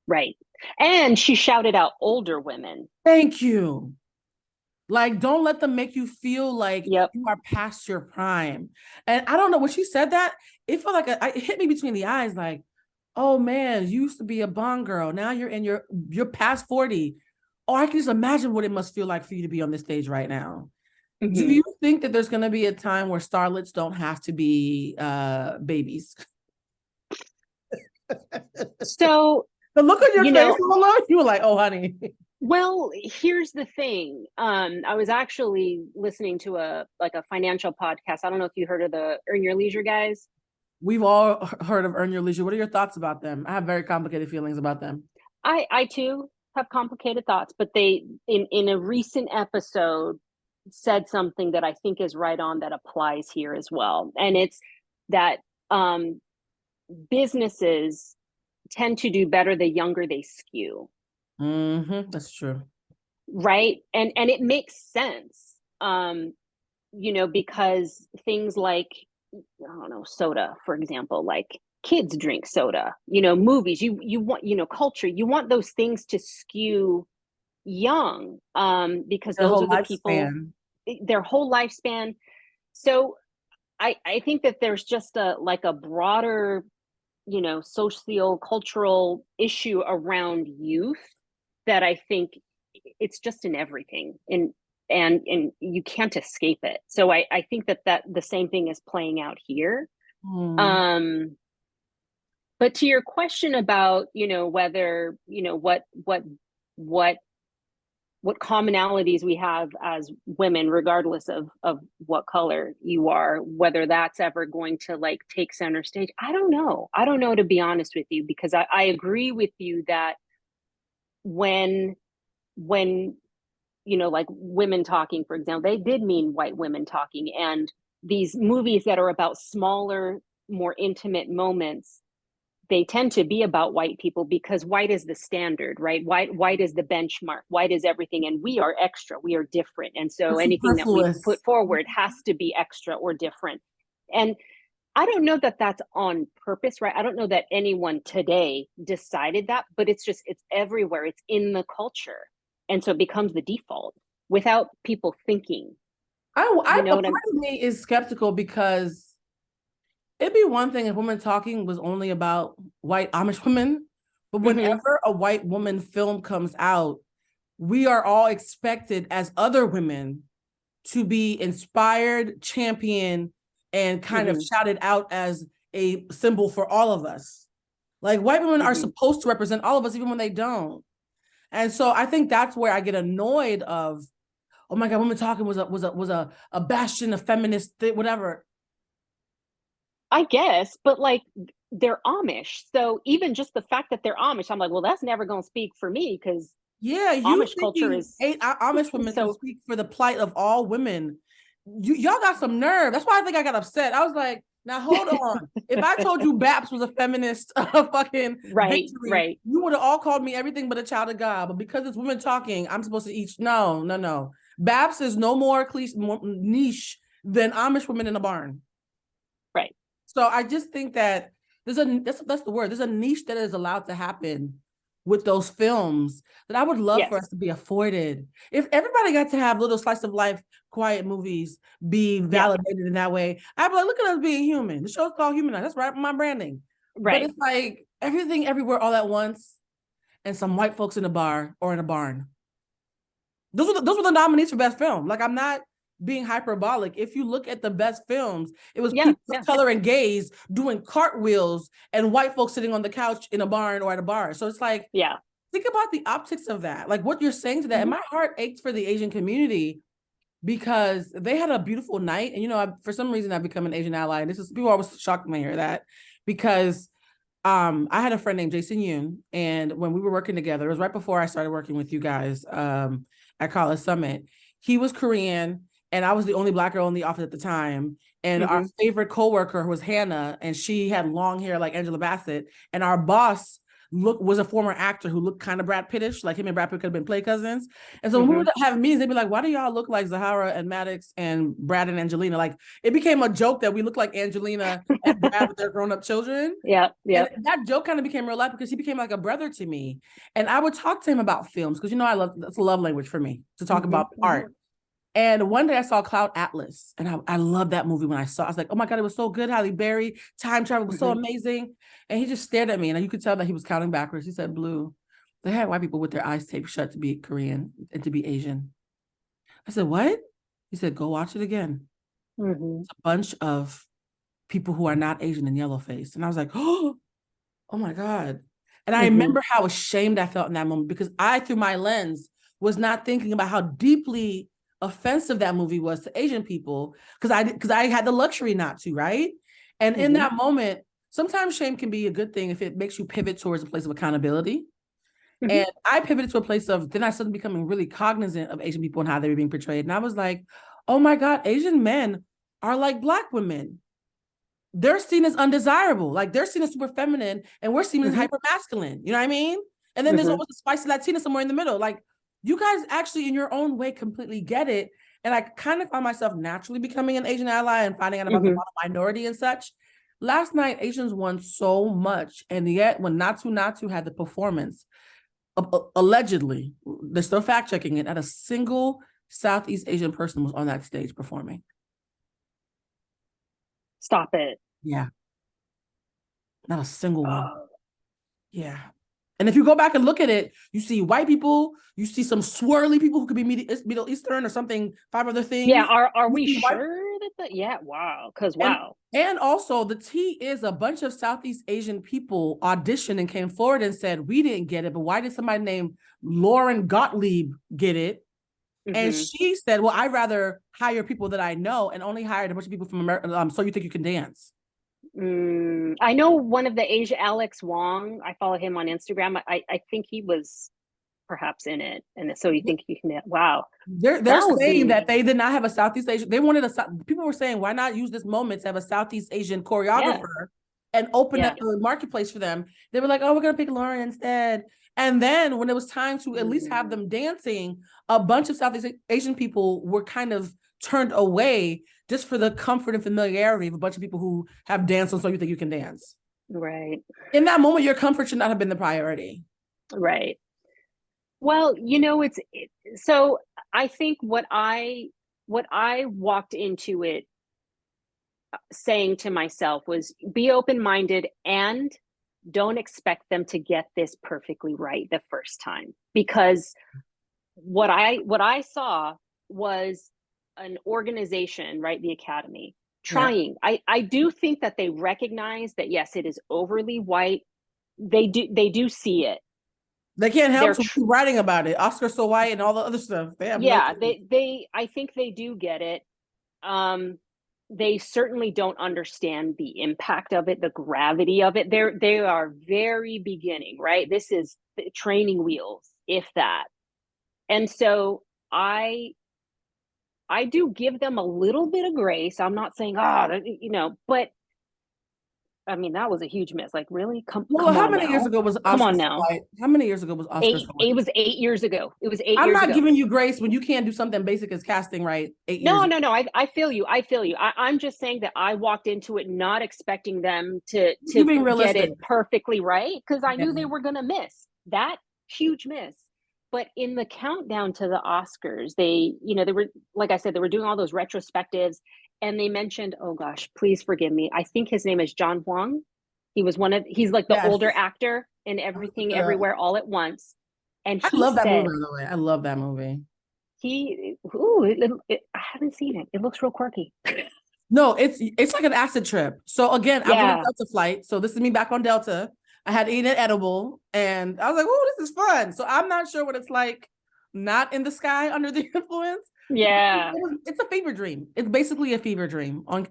Right. And she shouted out older women. Thank you. Like, don't let them make you feel like you are past your prime. And I don't know, when she said that, it felt like it hit me between the eyes, like, oh man, you used to be a Bond girl. Now you're past 40. Oh, I can just imagine what it must feel like for you to be on this stage right now. Do you think that there's going to be a time where starlets don't have to be babies? So the look on your face, Lola, you were like, oh, honey. Well, here's the thing. I was actually listening to a financial podcast. I don't know if you heard of the Earn Your Leisure guys. We've all heard of Earn Your Leisure. What are your thoughts about them? I have very complicated feelings about them. I too have complicated thoughts, but they in a recent episode said something that I think is right on that applies here as well. And it's that businesses tend to do better the younger they skew. That's true. Right. And it makes sense, because things like, I don't know, soda, for example, like kids drink soda, movies, you want, culture, you want those things to skew young, because those are the people, their whole lifespan. So I think that there's just a broader, socio-cultural issue around youth that I think it's just in everything, and you can't escape it. So I think that the same thing is playing out here. But to your question about, whether, what commonalities we have as women, regardless of what color you are, whether that's ever going to take center stage, I don't know, to be honest with you, because I agree with you that when women talking, for example, they did mean white women talking, and these movies that are about smaller, more intimate moments, they tend to be about white people because white is the standard, right? White is the benchmark. White is everything, and we are extra. We are different, and so anything that we put forward has to be extra or different. And I don't know that that's on purpose, right? I don't know that anyone today decided that, but it's everywhere. It's in the culture, and so it becomes the default without people thinking. Part of me is skeptical because it'd be one thing if Women Talking was only about white Amish women, but whenever a white woman film comes out, we are all expected as other women to be inspired, championed, and kind of shouted out as a symbol for all of us. Like, white women are supposed to represent all of us, even when they don't. And so I think that's where I get annoyed of, oh my God, Women Talking was a bastion of feminist, whatever. I guess, but they're Amish. So even just the fact that they're Amish, I'm like, well, that's never going to speak for me, because Amish culture is... Amish women can speak for the plight of all women. Y'all got some nerve. That's why I think I got upset. I was like, now hold on. If I told you Baps was a feminist fucking victory, you would have all called me everything but a child of God. But because it's Women Talking, I'm supposed to eat. No. Baps is no more niche than Amish women in a barn. Right. So I just think that that's the word. There's a niche that is allowed to happen with those films that I would love for us to be afforded. If everybody got to have little slice of life, quiet movies be validated in that way, I'd be like, look at us being human. The show's called Humanized. That's right, my branding. Right. But it's like everything, everywhere, all at once, and some white folks in a bar or in a barn. Those were the nominees for best film. Like, I'm not being hyperbolic. If you look at the best films, it was people of color and gays doing cartwheels and white folks sitting on the couch in a barn or at a bar. So it's like, think about the optics of that. Like what you're saying to that. And my heart ached for the Asian community because they had a beautiful night. And, you know, for some reason I've become an Asian ally. And people always shocked when I hear that, because I had a friend named Jason Yoon. And when we were working together, it was right before I started working with you guys at College Summit. He was Korean, and I was the only Black girl in the office at the time. And our favorite coworker was Hannah, and she had long hair like Angela Bassett. And our boss was a former actor who looked kind of Brad Pittish, like him and Brad Pitt could have been play cousins. And so when we would have meetings, they'd be like, why do y'all look like Zahara and Maddox and Brad and Angelina? Like, it became a joke that we look like Angelina and Brad with their grown-up children. And that joke kind of became real life because he became like a brother to me. And I would talk to him about films because, you know, that's a love language for me, to talk about art. And one day I saw Cloud Atlas, and I loved that movie when I saw it. I was like, oh my God, it was so good. Halle Berry, time travel was so amazing. And he just stared at me, and you could tell that he was counting backwards. He said, Blue, they had white people with their eyes taped shut to be Korean and to be Asian. I said, what? He said, go watch it again. It's a bunch of people who are not Asian and yellow face. And I was like, oh my God. And I remember how ashamed I felt in that moment, because I, through my lens, was not thinking about how deeply offensive that movie was to Asian people, because I had the luxury not to, right? And in that moment, sometimes shame can be a good thing if it makes you pivot towards a place of accountability. And I pivoted to a place of, then I started becoming really cognizant of Asian people and how they were being portrayed. And I was like, oh my God, Asian men are like Black women. They're seen as undesirable. Like, they're seen as super feminine, and we're seen as hyper masculine. You know what I mean? And then there's always a spicy Latina somewhere in the middle. Like, you guys actually in your own way completely get it. And I kind of found myself naturally becoming an Asian ally and finding out about the minority and such. Last night, Asians won so much. And yet when Naatu had the performance, allegedly, they're still fact checking it, not a single Southeast Asian person was on that stage performing. Stop it. Yeah. Not a single one. Yeah. And if you go back and look at it, you see white people, you see some swirly people who could be Middle Eastern or something, 5 other things. Yeah, are we sure that wow, because wow. And also the tea is a bunch of Southeast Asian people auditioned and came forward and said, we didn't get it, but why did somebody named Lauren Gottlieb get it? And she said, well, I'd rather hire people that I know, and only hired a bunch of people from America. So you think you can dance? I know one of the Asia, Alex Wong, I follow him on Instagram. I think he was perhaps in it. And so you think you can, wow. They're saying that they did not have a Southeast Asian. They wanted people were saying, why not use this moment to have a Southeast Asian choreographer and open up the marketplace for them? They were like, oh, we're going to pick Lauren instead. And then when it was time to at least have them dancing, a bunch of Southeast Asian people were kind of turned away just for the comfort and familiarity of a bunch of people who have danced on So You Think You Can Dance. Right. In that moment, your comfort should not have been the priority. Right. Well, you know, so I think what I walked into it saying to myself was, be open-minded and don't expect them to get this perfectly right the first time. Because what I saw was an organization, right, the Academy, trying. I do think that they recognize that, yes, it is overly white. They do see it. They can't help writing about it. Oscar so white and all the other stuff. They have I think they do get it. They certainly don't understand the impact of it, the gravity of it. They are very beginning, right? This is the training wheels, if that. And so I do give them a little bit of grace. I'm not saying, but I mean, that was a huge miss. Like, really? Come how on many now. years ago was Oscar? Come on now. How many years ago was Oscar? It was 8 years ago. It was 8 years ago. I'm not giving you grace when you can't do something basic as casting right 8 years ago. No. I feel you. I'm just saying that I walked into it not expecting them to get it perfectly right, because I knew they were going to miss. that huge miss. But in the countdown to the Oscars, they were, like I said, they were doing all those retrospectives, and they mentioned, oh gosh, please forgive me, I think his name is John Huang. He's like the older actor in Everything Everywhere All at Once. And I love that movie, by the way. I love that movie. I haven't seen it. It looks real quirky. No, it's like an acid trip. So again, I was on a Delta flight. So this is me back on Delta. I had eaten an edible and I was like, oh, this is fun. So I'm not sure what it's like not in the sky under the influence. Yeah. It's a fever dream. It's basically a fever dream on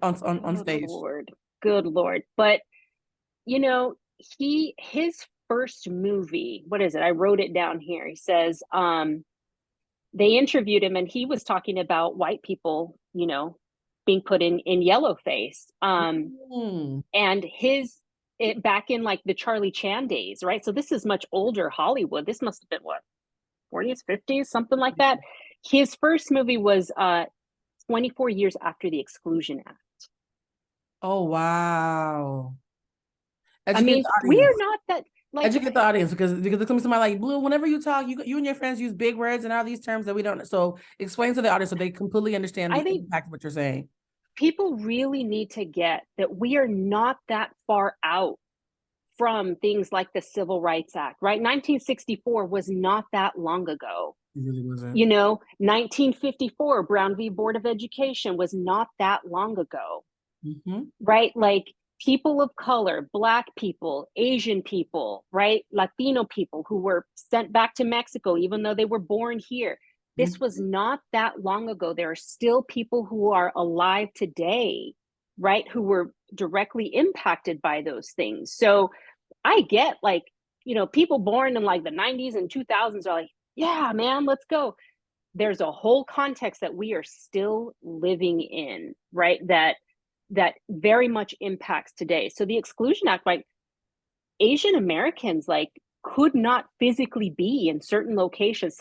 stage. Good Lord. But, his first movie, what is it? I wrote it down here. He says, they interviewed him and he was talking about white people, being put in yellow face. And back in like the Charlie Chan days, right? So this is much older Hollywood. This must have been what, 40s, 50s, something like that. His first movie was 24 years after the Exclusion Act. Oh, wow. We're not that like educate the audience because there's gonna be somebody like, Blue, whenever you talk, you and your friends use big words and all these terms that we don't. So explain to the audience so they completely understand the impact of what you're saying. People really need to get that we are not that far out from things like the Civil Rights Act, right? 1964 was not that long ago. It really wasn't. 1954, Brown v. Board of Education was not that long ago, right? Like people of color, Black people, Asian people, right? Latino people who were sent back to Mexico, even though they were born here. This was not that long ago. There are still people who are alive today, right, who were directly impacted by those things. So I get like, people born in like the 90s and 2000s are like, yeah, man, let's go. There's a whole context that we are still living in, right, that very much impacts today. So the Exclusion Act, like Asian Americans, like could not physically be in certain locations.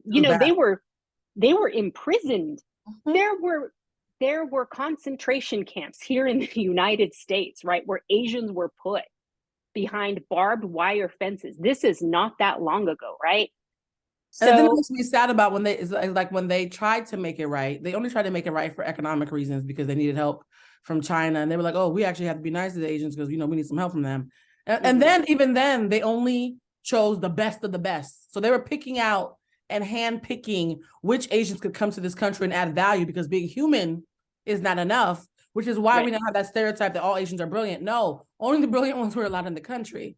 They were imprisoned. There were concentration camps here in the United States, right, where Asians were put behind barbed wire fences. This is not that long ago, right? So, and then it makes me sad about when they tried to make it right. They only tried to make it right for economic reasons because they needed help from China, and they were like, "Oh, we actually have to be nice to the Asians because we need some help from them." And then even then, they only chose the best of the best. So they were picking out and handpicking which Asians could come to this country and add value because being human is not enough, which is why we now have that stereotype that all Asians are brilliant. No, only the brilliant ones were allowed in the country.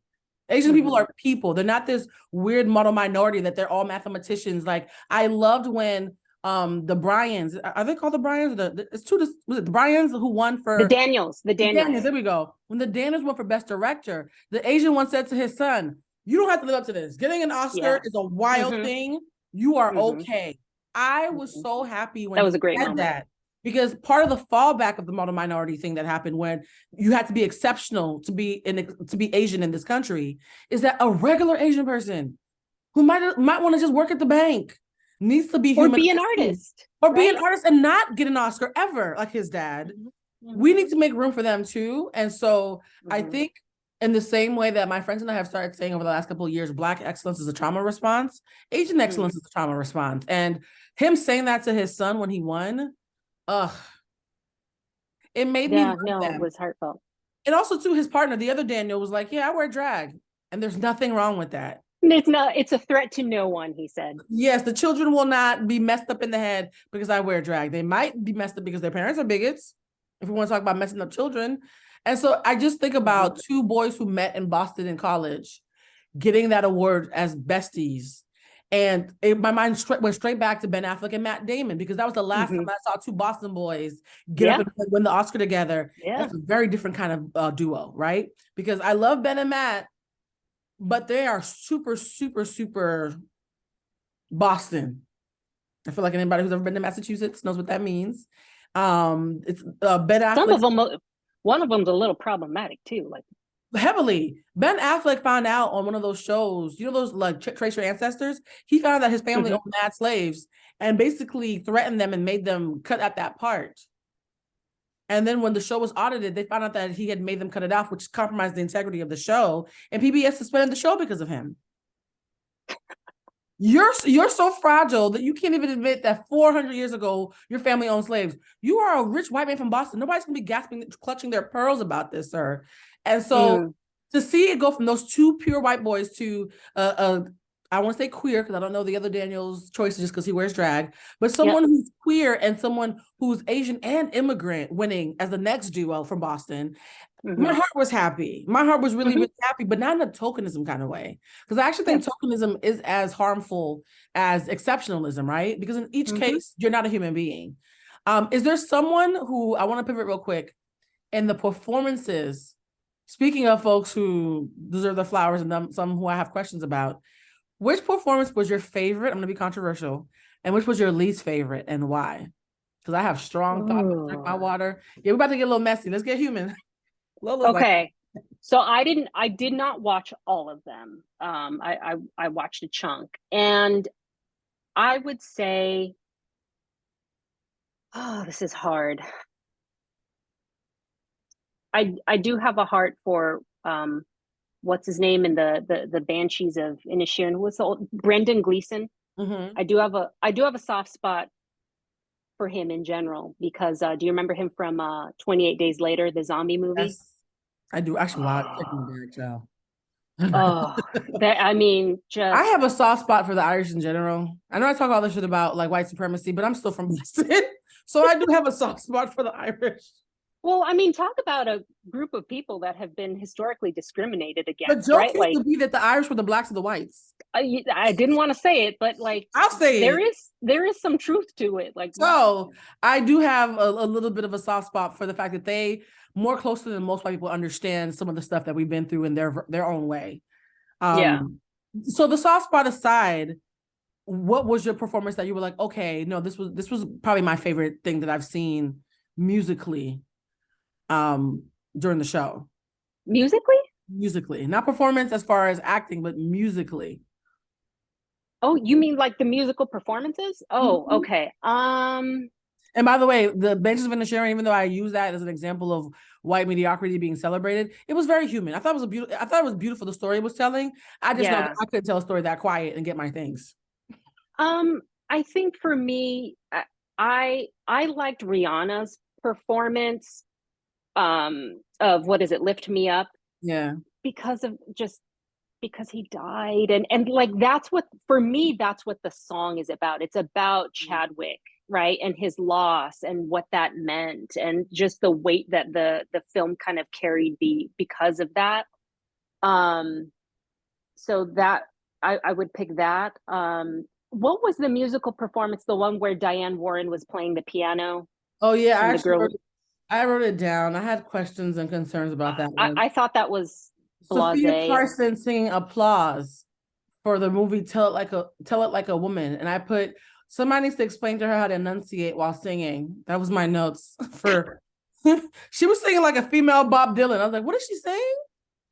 Asian people are people. They're not this weird model minority that they're all mathematicians. Like I loved when the Bryans, are they called the Bryans? Was it the Bryans who won for the Daniels? The Daniels. There we go. When the Daniels won for Best Director, the Asian one said to his son, "You don't have to live up to this. Getting an Oscar is a wild thing. You are okay." I was so happy when that was a great said that, because part of the fallback of the model minority thing that happened when you had to be exceptional to be Asian in this country is that a regular Asian person who might want to just work at the bank needs to be human, or be an artist, be an artist and not get an Oscar ever like his dad. We need to make room for them too. And so I think in the same way that my friends and I have started saying over the last couple of years, Black excellence is a trauma response, Asian excellence is a trauma response. And him saying that to his son when he won, it made me it was heartfelt. And also to his partner, the other Daniel, was like, yeah, I wear drag. And there's nothing wrong with that. It's a threat to no one, he said. Yes, the children will not be messed up in the head because I wear drag. They might be messed up because their parents are bigots, if we want to talk about messing up children. And so I just think about two boys who met in Boston in college, getting that award as besties. And my mind went straight back to Ben Affleck and Matt Damon, because that was the last time I saw two Boston boys get up and win the Oscar together. That's a very different kind of duo, right? Because I love Ben and Matt, but they are super, super, super Boston. I feel like anybody who's ever been to Massachusetts knows what that means. It's Ben Affleck. Some of them, one of them's a little problematic too, like heavily. Ben Affleck found out on one of those shows, those like Trace Your Ancestors. He found out that his family owned mad slaves and basically threatened them and made them cut out that part. And then when the show was audited, they found out that he had made them cut it off, which compromised the integrity of the show. And PBS suspended the show because of him. You're so fragile that you can't even admit that 400 years ago your family owned slaves. You are a rich white man from Boston. Nobody's gonna be gasping, clutching their pearls about this, sir. And so to see it go from those two pure white boys to I want to say queer because I don't know the other Daniel's choices just because he wears drag, but someone who's queer and someone who's Asian and immigrant winning as the next duo from Boston. My heart was happy. My heart was really, really happy, but not in a tokenism kind of way. Because I actually think tokenism is as harmful as exceptionalism, right? Because in each case, you're not a human being. Is there someone who, I want to pivot real quick, in the performances, speaking of folks who deserve the flowers and some who I have questions about, which performance was your favorite? I'm going to be controversial. And which was your least favorite and why? Because I have strong thoughts. Drink my water. Yeah, we're about to get a little messy. Let's get human. Lola's okay. So I did not watch all of them. I watched a chunk, and I would say, oh, this is hard. I do have a heart for what's his name in the Banshees of Inisherin, who was the old Brendan Gleeson. I do have a soft spot for him in general because do you remember him from 28 Days Later, the zombie movie? Yes, I do. Actually, I mean, just I have a soft spot for the Irish in general. I know I talk all this shit about like white supremacy, but I'm still from Boston, so I do have a soft spot for the Irish. Well, I mean, talk about a group of people that have been historically discriminated against. The joke right? used to be that the Irish were the blacks of the whites. I didn't want to say it, but like I'll say there is some truth to it. Like, so I do have a little bit of a soft spot for the fact that they more closely than most white people understand some of the stuff that we've been through in their own way. So the soft spot aside, what was your performance that you were like, okay, no, this was probably my favorite thing that I've seen musically during the show? Musically, not performance as far as acting, but musically. Oh, you mean like the musical performances? Oh, okay. And by the way, the Benches of Inisherin, even though I use that as an example of white mediocrity being celebrated, it was very human. I thought it was beautiful the story it was telling. I just know that I couldn't tell a story that quiet and get my things. I think for me, I liked Rihanna's performance of what is it, Lift Me Up? Yeah. Because he died. And like, that's what the song is about. It's about Chadwick, right? And his loss and what that meant and just the weight that the film kind of carried because of that. So that I would pick that. What was the musical performance? The one where Diane Warren was playing the piano? Oh yeah, I wrote it down. I had questions and concerns about that one. I thought that was Sophia Carson singing Applause for the movie Tell It Like a Woman. And I put, somebody needs to explain to her how to enunciate while singing. That was my notes for, she was singing like a female Bob Dylan. I was like, what is she saying?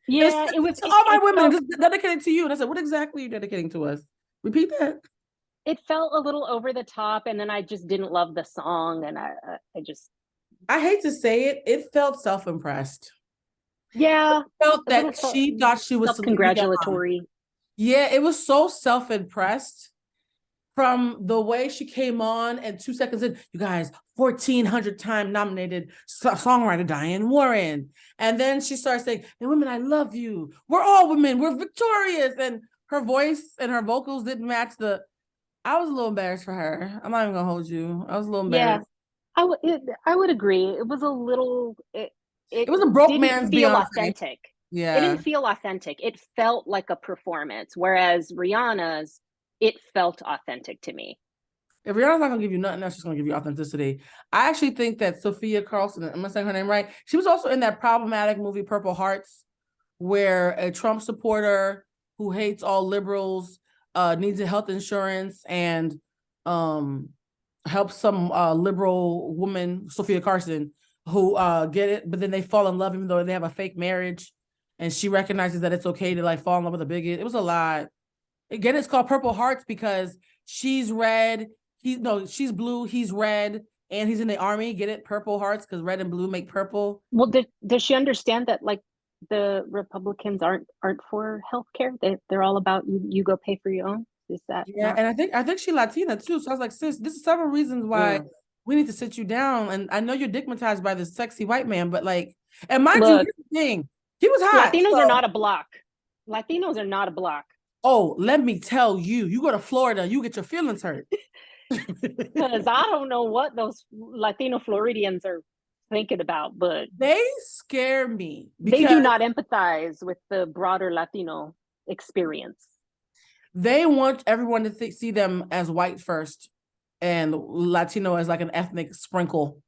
Yeah, it was all my women just dedicated to you. And I said, what exactly are you dedicating to us? Repeat that. It felt a little over the top, and then I just didn't love the song, and I hate to say it, it felt self-impressed. Yeah. It felt that she thought she was self-congratulatory. Yeah, it was so self-impressed from the way she came on and 2 seconds in, you guys, 1,400 time nominated songwriter Diane Warren. And then she starts saying, and women, I love you. We're all women. We're victorious. And her voice and her vocals didn't match I was a little embarrassed for her. I'm not even gonna hold you. I was a little embarrassed. Yeah, I would agree. It was a little. It was a broke man's feel Beyonce. Authentic. Yeah, it didn't feel authentic. It felt like a performance, whereas Rihanna's, it felt authentic to me. If Rihanna's not gonna give you nothing else, she's gonna give you authenticity. I actually think that Sophia Carlson, am I saying her name right? She was also in that problematic movie Purple Hearts, where a Trump supporter who hates all liberals needs a health insurance and helps some liberal woman, Sophia Carson, who get it, but then they fall in love even though they have a fake marriage, and she recognizes that it's okay to like fall in love with a bigot. It was a lot. Again, it's called Purple Hearts because she's red, she's blue, he's red, and he's in the army. Get it? Purple Hearts, because red and blue make purple. Well, does she understand that like the Republicans aren't for healthcare. They're all about you go pay for your own. Is that and I think she Latina too. So I was like, sis, this is several reasons why we need to sit you down. And I know you're digmatized by this sexy white man, but like, and mind you, here's the thing, he was hot. Latinos are not a block. Latinos are not a block. Oh, let me tell you, you go to Florida, you get your feelings hurt. Because I don't know what those Latino Floridians are thinking about, but they scare me. They do not empathize with the broader Latino experience. They want everyone to see them as white first and Latino as like an ethnic sprinkle,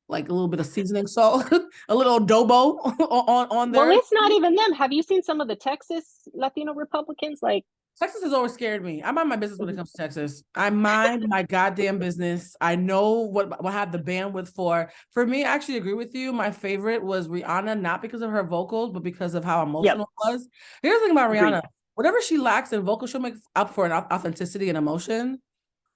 like a little bit of seasoning salt, a little adobo on there. Well, it's not even them. Have you seen some of the Texas Latino Republicans? Like, Texas has always scared me. I mind my business when it comes to Texas. I mind my goddamn business. I know what I have the bandwidth for. For me, I actually agree with you. My favorite was Rihanna, not because of her vocals, but because of how emotional it was. Here's the thing about Rihanna. Whatever she lacks in vocal, she'll make up for in authenticity and emotion.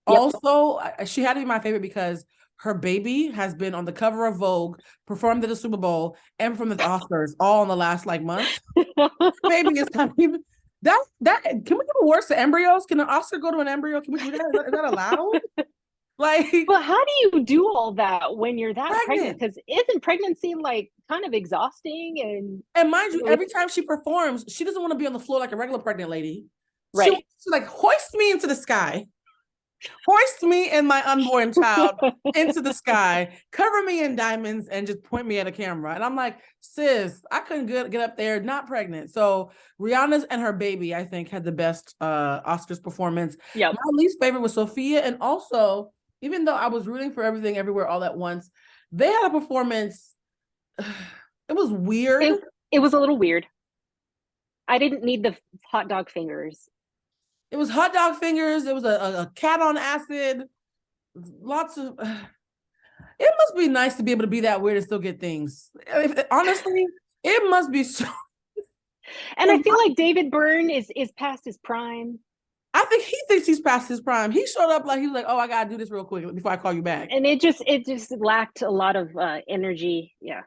Also, she had to be my favorite because her baby has been on the cover of Vogue, performed at the Super Bowl, and from the Oscars all in the last like month. Baby is not even... That can we give a worse to embryos? Can an Oscar go to an embryo? Can we do that? Is that allowed? Like, but how do you do all that when you're that pregnant? Because isn't pregnancy like kind of exhausting? And mind you, every time she performs, she doesn't want to be on the floor like a regular pregnant lady. Right. She wants to like hoist me into the sky. Hoist me and my unborn child into the sky, cover me in diamonds, and just point me at a camera. And I'm like, sis, I couldn't get up there, not pregnant. So Rihanna's and her baby, I think, had the best Oscars performance. Yeah. My least favorite was Sophia. And also, even though I was rooting for everything everywhere all at once, they had a performance. It was weird. It was a little weird. I didn't need the hot dog fingers. It was hot dog fingers. It was a cat on acid. Lots of... It must be nice to be able to be that weird and still get things. Honestly, it must be so... And I feel like David Byrne is past his prime. I think he thinks he's past his prime. He showed up like he was like, oh, I gotta do this real quick before I call you back. And it just lacked a lot of energy. Yeah.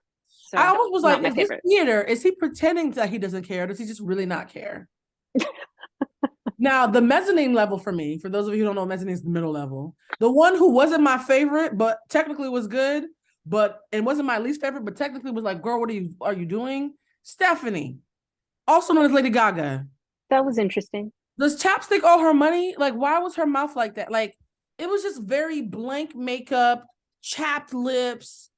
So I almost was like, is this theater? Is he pretending that he doesn't care? Or does he just really not care? Now, the mezzanine level for me, for those of you who don't know, mezzanine is the middle level. The one who wasn't my favorite, but technically was good, but it wasn't my least favorite, but technically was like, girl, what are you doing? Stephanie, also known as Lady Gaga. That was interesting. Does chapstick owe her money? Like, why was her mouth like that? Like, it was just very blank makeup, chapped lips,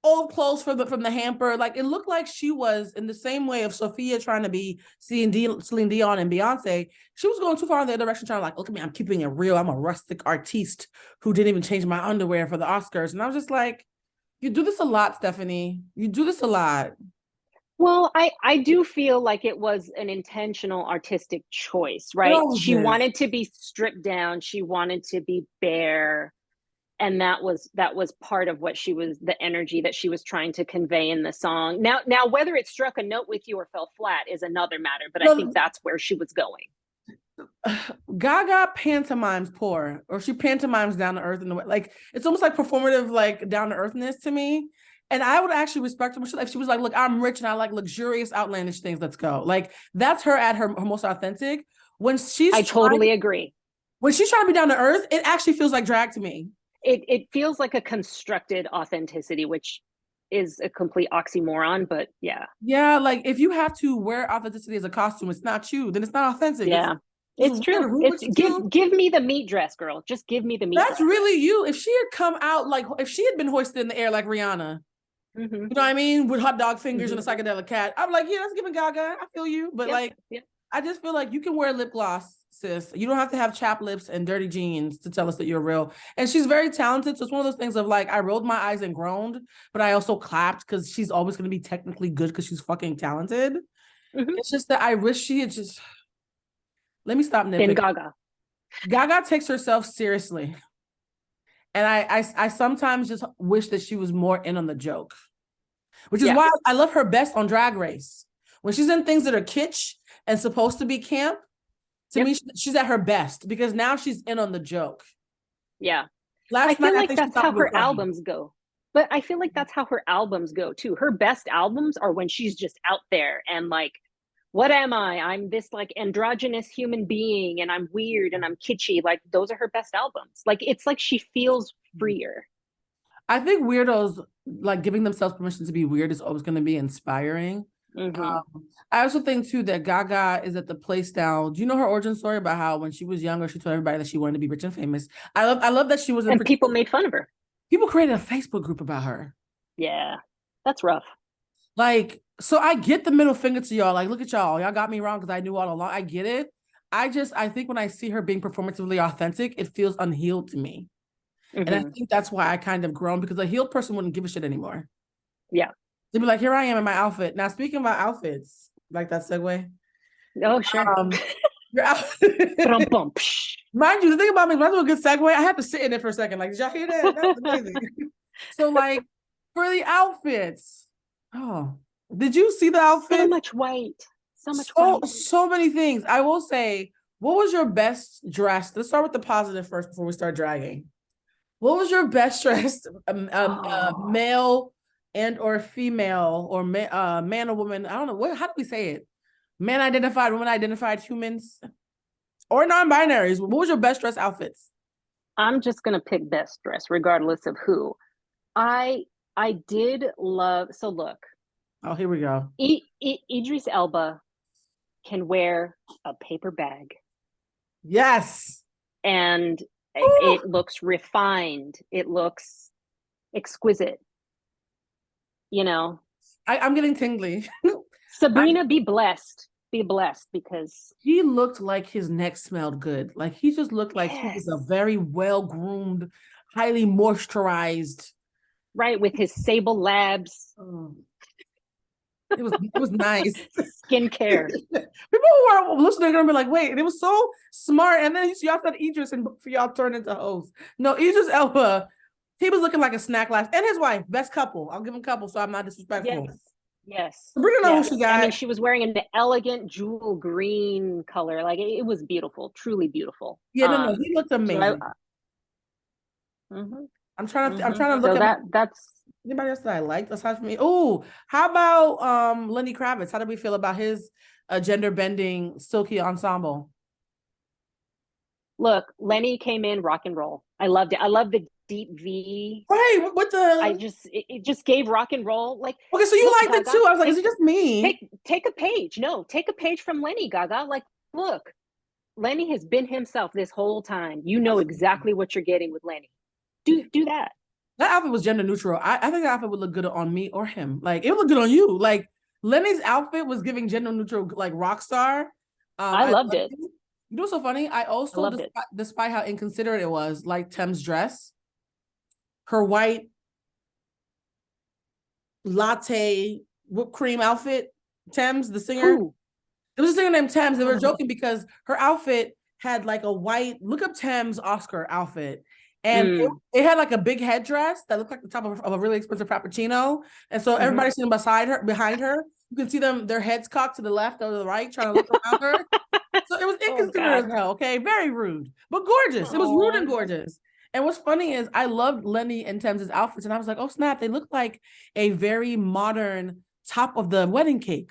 old clothes from the hamper. Like, it looked like she was in the same way of Sophia trying to be Celine Dion and Beyonce. She was going too far in the other direction, trying to like, look at me, I'm keeping it real. I'm a rustic artiste who didn't even change my underwear for the Oscars. And I was just like, you do this a lot, Stephanie. You do this a lot. Well, I do feel like it was an intentional artistic choice, right? She wanted to be stripped down. She wanted to be bare. And that was part of what the energy that she was trying to convey in the song. Now, whether it struck a note with you or fell flat is another matter, but I think that's where she was going. Gaga pantomimes poor, or she pantomimes down to earth in the way. Like, it's almost like performative, like down to earthness to me. And I would actually respect her if she was like, look, I'm rich and I like luxurious, outlandish things. Let's go. Like, that's her at her most authentic. I totally agree. When she's trying to be down to earth, it actually feels like drag to me. It feels like a constructed authenticity, which is a complete oxymoron, but yeah. Yeah, like if you have to wear authenticity as a costume, it's not you, then it's not authentic. Yeah, it's true. Give me the meat dress, girl. Just give me the meat dress. That's really you. If she had come out, like if she had been hoisted in the air like Rihanna, you know what I mean, with hot dog fingers and a psychedelic cat, I'm like, yeah, that's giving Gaga. I feel you. But I just feel like you can wear lip gloss, sis. You don't have to have chapped lips and dirty jeans to tell us that you're real. And she's very talented. So it's one of those things of like, I rolled my eyes and groaned, but I also clapped because she's always going to be technically good because she's fucking talented. It's just that I wish she had just... Let me stop nitpicking. Gaga. Gaga takes herself seriously. And I sometimes just wish that she was more in on the joke, which is why I love her best on Drag Race. When she's in things that are kitsch and supposed to be camp, to me, she's at her best because now she's in on the joke. Yeah. I feel like that's how her albums go. But I feel like that's how her albums go too. Her best albums are when she's just out there and like, what am I? I'm this like androgynous human being and I'm weird and I'm kitschy. Like those are her best albums. Like it's like she feels freer. I think weirdos like giving themselves permission to be weird is always going to be inspiring. I also think too that Gaga is at the place now. Do you know her origin story about how when she was younger, she told everybody that she wanted to be rich and famous? I love that she was and people made fun of her. People created a Facebook group about her. Yeah, that's rough. Like, so I get the middle finger to y'all. Like, look at y'all. Y'all got me wrong because I knew all along. I get it. I think when I see her being performatively authentic, it feels unhealed to me. And I think that's why I kind of grown, because a healed person wouldn't give a shit anymore. Yeah. They'd be like, here I am in my outfit. Now, speaking about outfits, like that segue. Oh, sure. Your outfit. Mind you, the thing about me, when I do a good segue, I have to sit in it for a second. Like, did y'all hear that? That was amazing. So, like, for the outfits, did you see the outfit? So much white. So many things. I will say, what was your best dress? Let's start with the positive first before we start dragging. What was your best dressed male and or female or man or woman? I don't know. How do we say it? Man identified, woman identified humans or non-binaries. What was your best dress outfits? I'm just going to pick best dress regardless of who. I did love, so look. Oh, here we go. Idris Elba can wear a paper bag. Yes. And it looks refined. It looks exquisite. You know? I'm getting tingly. Sabrina, be blessed. Be blessed, because he looked like his neck smelled good. Like he just looked like he was a very well-groomed, highly moisturized. Right, with his Sable Labs. It was nice. Skincare. People who are listening are gonna be like, wait, it was so smart. And then y'all said Idris and for y'all turned into hosts. No, Idris Elba, he was looking like a snack life. And his wife, best couple. I'll give him couple so I'm not disrespectful. Yes. Bring it on, who she got. I mean, she was wearing an elegant jewel green color. Like it was beautiful, truly beautiful. Yeah, no, he looked amazing. I'm trying to look at that's anybody else that I liked aside from me. Oh, how about Lenny Kravitz? How did we feel about his gender bending silky ensemble? Look, Lenny came in rock and roll. I loved it. I love the deep V. Right, with the it just gave rock and roll. Like, okay, so you liked it too. I was like, is it just me? Take a page. No, take a page from Lenny, Gaga. Like, look, Lenny has been himself this whole time. You know exactly what you're getting with Lenny. Do that. That outfit was gender neutral. I think that outfit would look good on me or him. Like, it would look good on you. Like, Lenny's outfit was giving gender neutral, like rock star. I loved it. You know what's so funny? I also, despite how inconsiderate it was, like Tem's dress, her white latte whipped cream outfit. Tems, the singer. Ooh. There was a singer named Tems. They were joking because her outfit had like a white, look up Tems Oscar outfit. And it had like a big headdress that looked like the top of a really expensive Frappuccino. And so everybody's sitting behind her. You can see their heads cocked to the left or the right, trying to look around her. So it was inconsiderate as hell, okay? Very rude, but gorgeous. It was rude and gorgeous. And what's funny is I loved Lenny and Tem's outfits. And I was like, oh snap, they look like a very modern top of the wedding cake.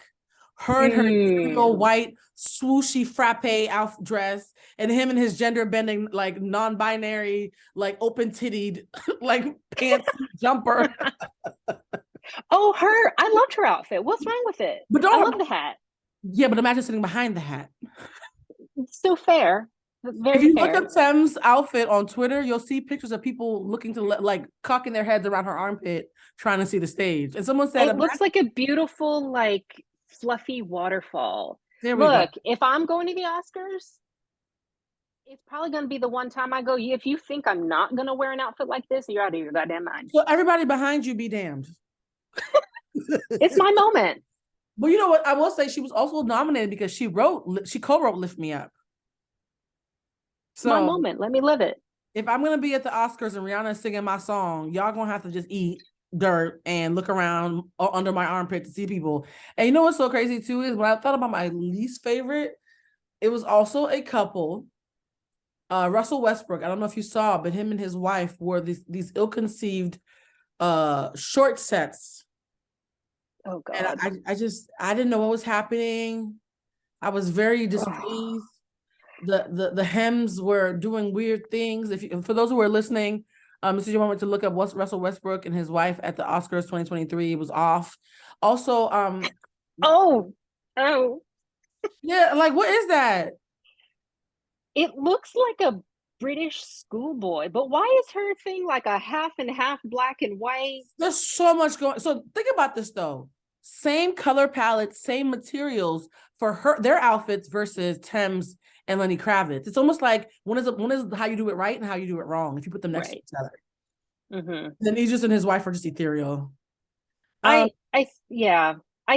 Her and her white swooshy frappe dress, and him in his gender bending, like non-binary, like open tittied, like pants jumper. Oh, her! I loved her outfit. What's wrong with it? But I love the hat. Yeah, but imagine sitting behind the hat. It's still fair. Very if you fair. look up Tem's outfit on Twitter, you'll see pictures of people looking to like cocking their heads around her armpit, trying to see the stage. And someone said it looks like a beautiful, like fluffy waterfall. There we go. If I'm going to the Oscars, it's probably going to be the one time I go, if you think I'm not going to wear an outfit like this, you're out of your goddamn mind. So everybody behind you be damned. It's my moment. But you know what? I will say she was also nominated because she co-wrote Lift Me Up. So my moment. Let me live it. If I'm going to be at the Oscars and Rihanna is singing my song, y'all going to have to just eat dirt and look around under my armpit to see people. And you know what's so crazy too is when I thought about my least favorite, it was also a couple. Russell Westbrook, I don't know if you saw, but him and his wife wore these ill-conceived short sets. Oh God. And I didn't know what was happening. I was very displeased. The hems were doing weird things. For those who are listening, this is your moment to look up Russell Westbrook and his wife at the Oscars 2023. It was off. Also, oh, yeah, like what is that? It looks like a British schoolboy, but why is her thing like a half and half black and white? There's so much going. So think about this though. Same color palette, same materials for their outfits versus Thames and Lenny Kravitz. It's almost like one is how you do it right and how you do it wrong if you put them next to each other. Mm-hmm. Then Idris and his wife are just ethereal. I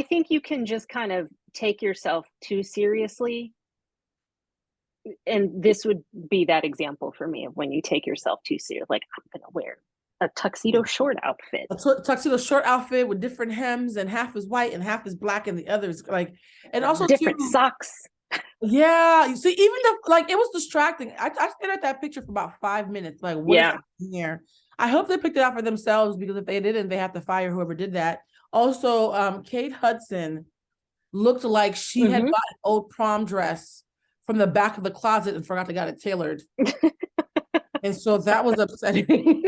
think you can just kind of take yourself too seriously. And this would be that example for me of when you take yourself too serious. Like, I'm gonna wear a tuxedo short outfit. A tuxedo short outfit with different hems, and half is white and half is black, and the others like, and also different socks. Yeah, you see, even it was distracting. I stared at that picture for about 5 minutes. Like, what is happening here? I hope they picked it out for themselves, because if they didn't, they have to fire whoever did that. Also, Kate Hudson looked like she had bought an old prom dress from the back of the closet and forgot to get it tailored. And so that was upsetting.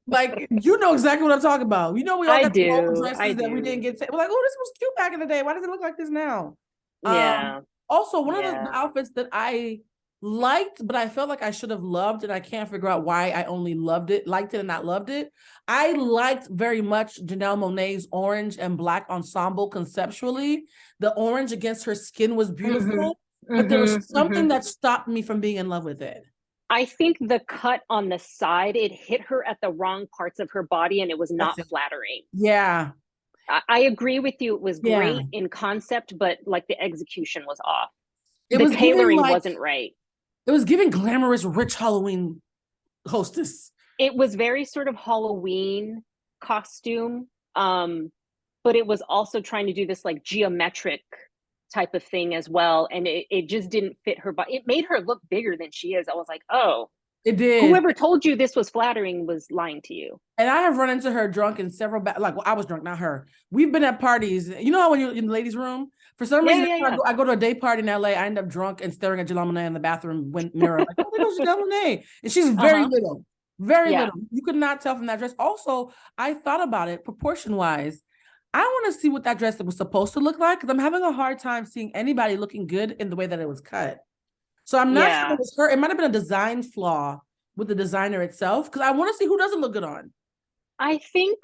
Like, you know exactly what I'm talking about. You know, we all got the old dresses that we didn't get. We're like, oh, this was cute back in the day. Why does it look like this now? Yeah. Also, one of the outfits that I liked, but I felt like I should have loved, and I can't figure out why I only liked it and not loved it. I liked very much Janelle Monáe's orange and black ensemble conceptually. The orange against her skin was beautiful, but there was something that stopped me from being in love with it. I think the cut on the side, it hit her at the wrong parts of her body, and it was not flattering. Yeah. I agree with you. It was great in concept, but like the execution was off. The tailoring wasn't right. It was giving glamorous, rich Halloween hostess. It was very sort of Halloween costume, but it was also trying to do this like geometric type of thing as well, and it just didn't fit her body. It made her look bigger than she is. I was like, oh, it did. Whoever told you this was flattering was lying to you. And I have run into her drunk in several I was drunk, not her. We've been at parties. You know how when you're in the ladies' room, for some reason, I go to a day party in LA, I end up drunk and staring at Janelle Monáe in the bathroom mirror. Like, oh, there's Janelle Monáe. And she's very little. Very little. You could not tell from that dress. Also, I thought about it proportion-wise. I want to see what that dress was supposed to look like, because I'm having a hard time seeing anybody looking good in the way that it was cut. So I'm not sure it was her. It might have been a design flaw with the designer itself, because I want to see who doesn't look good on. I think,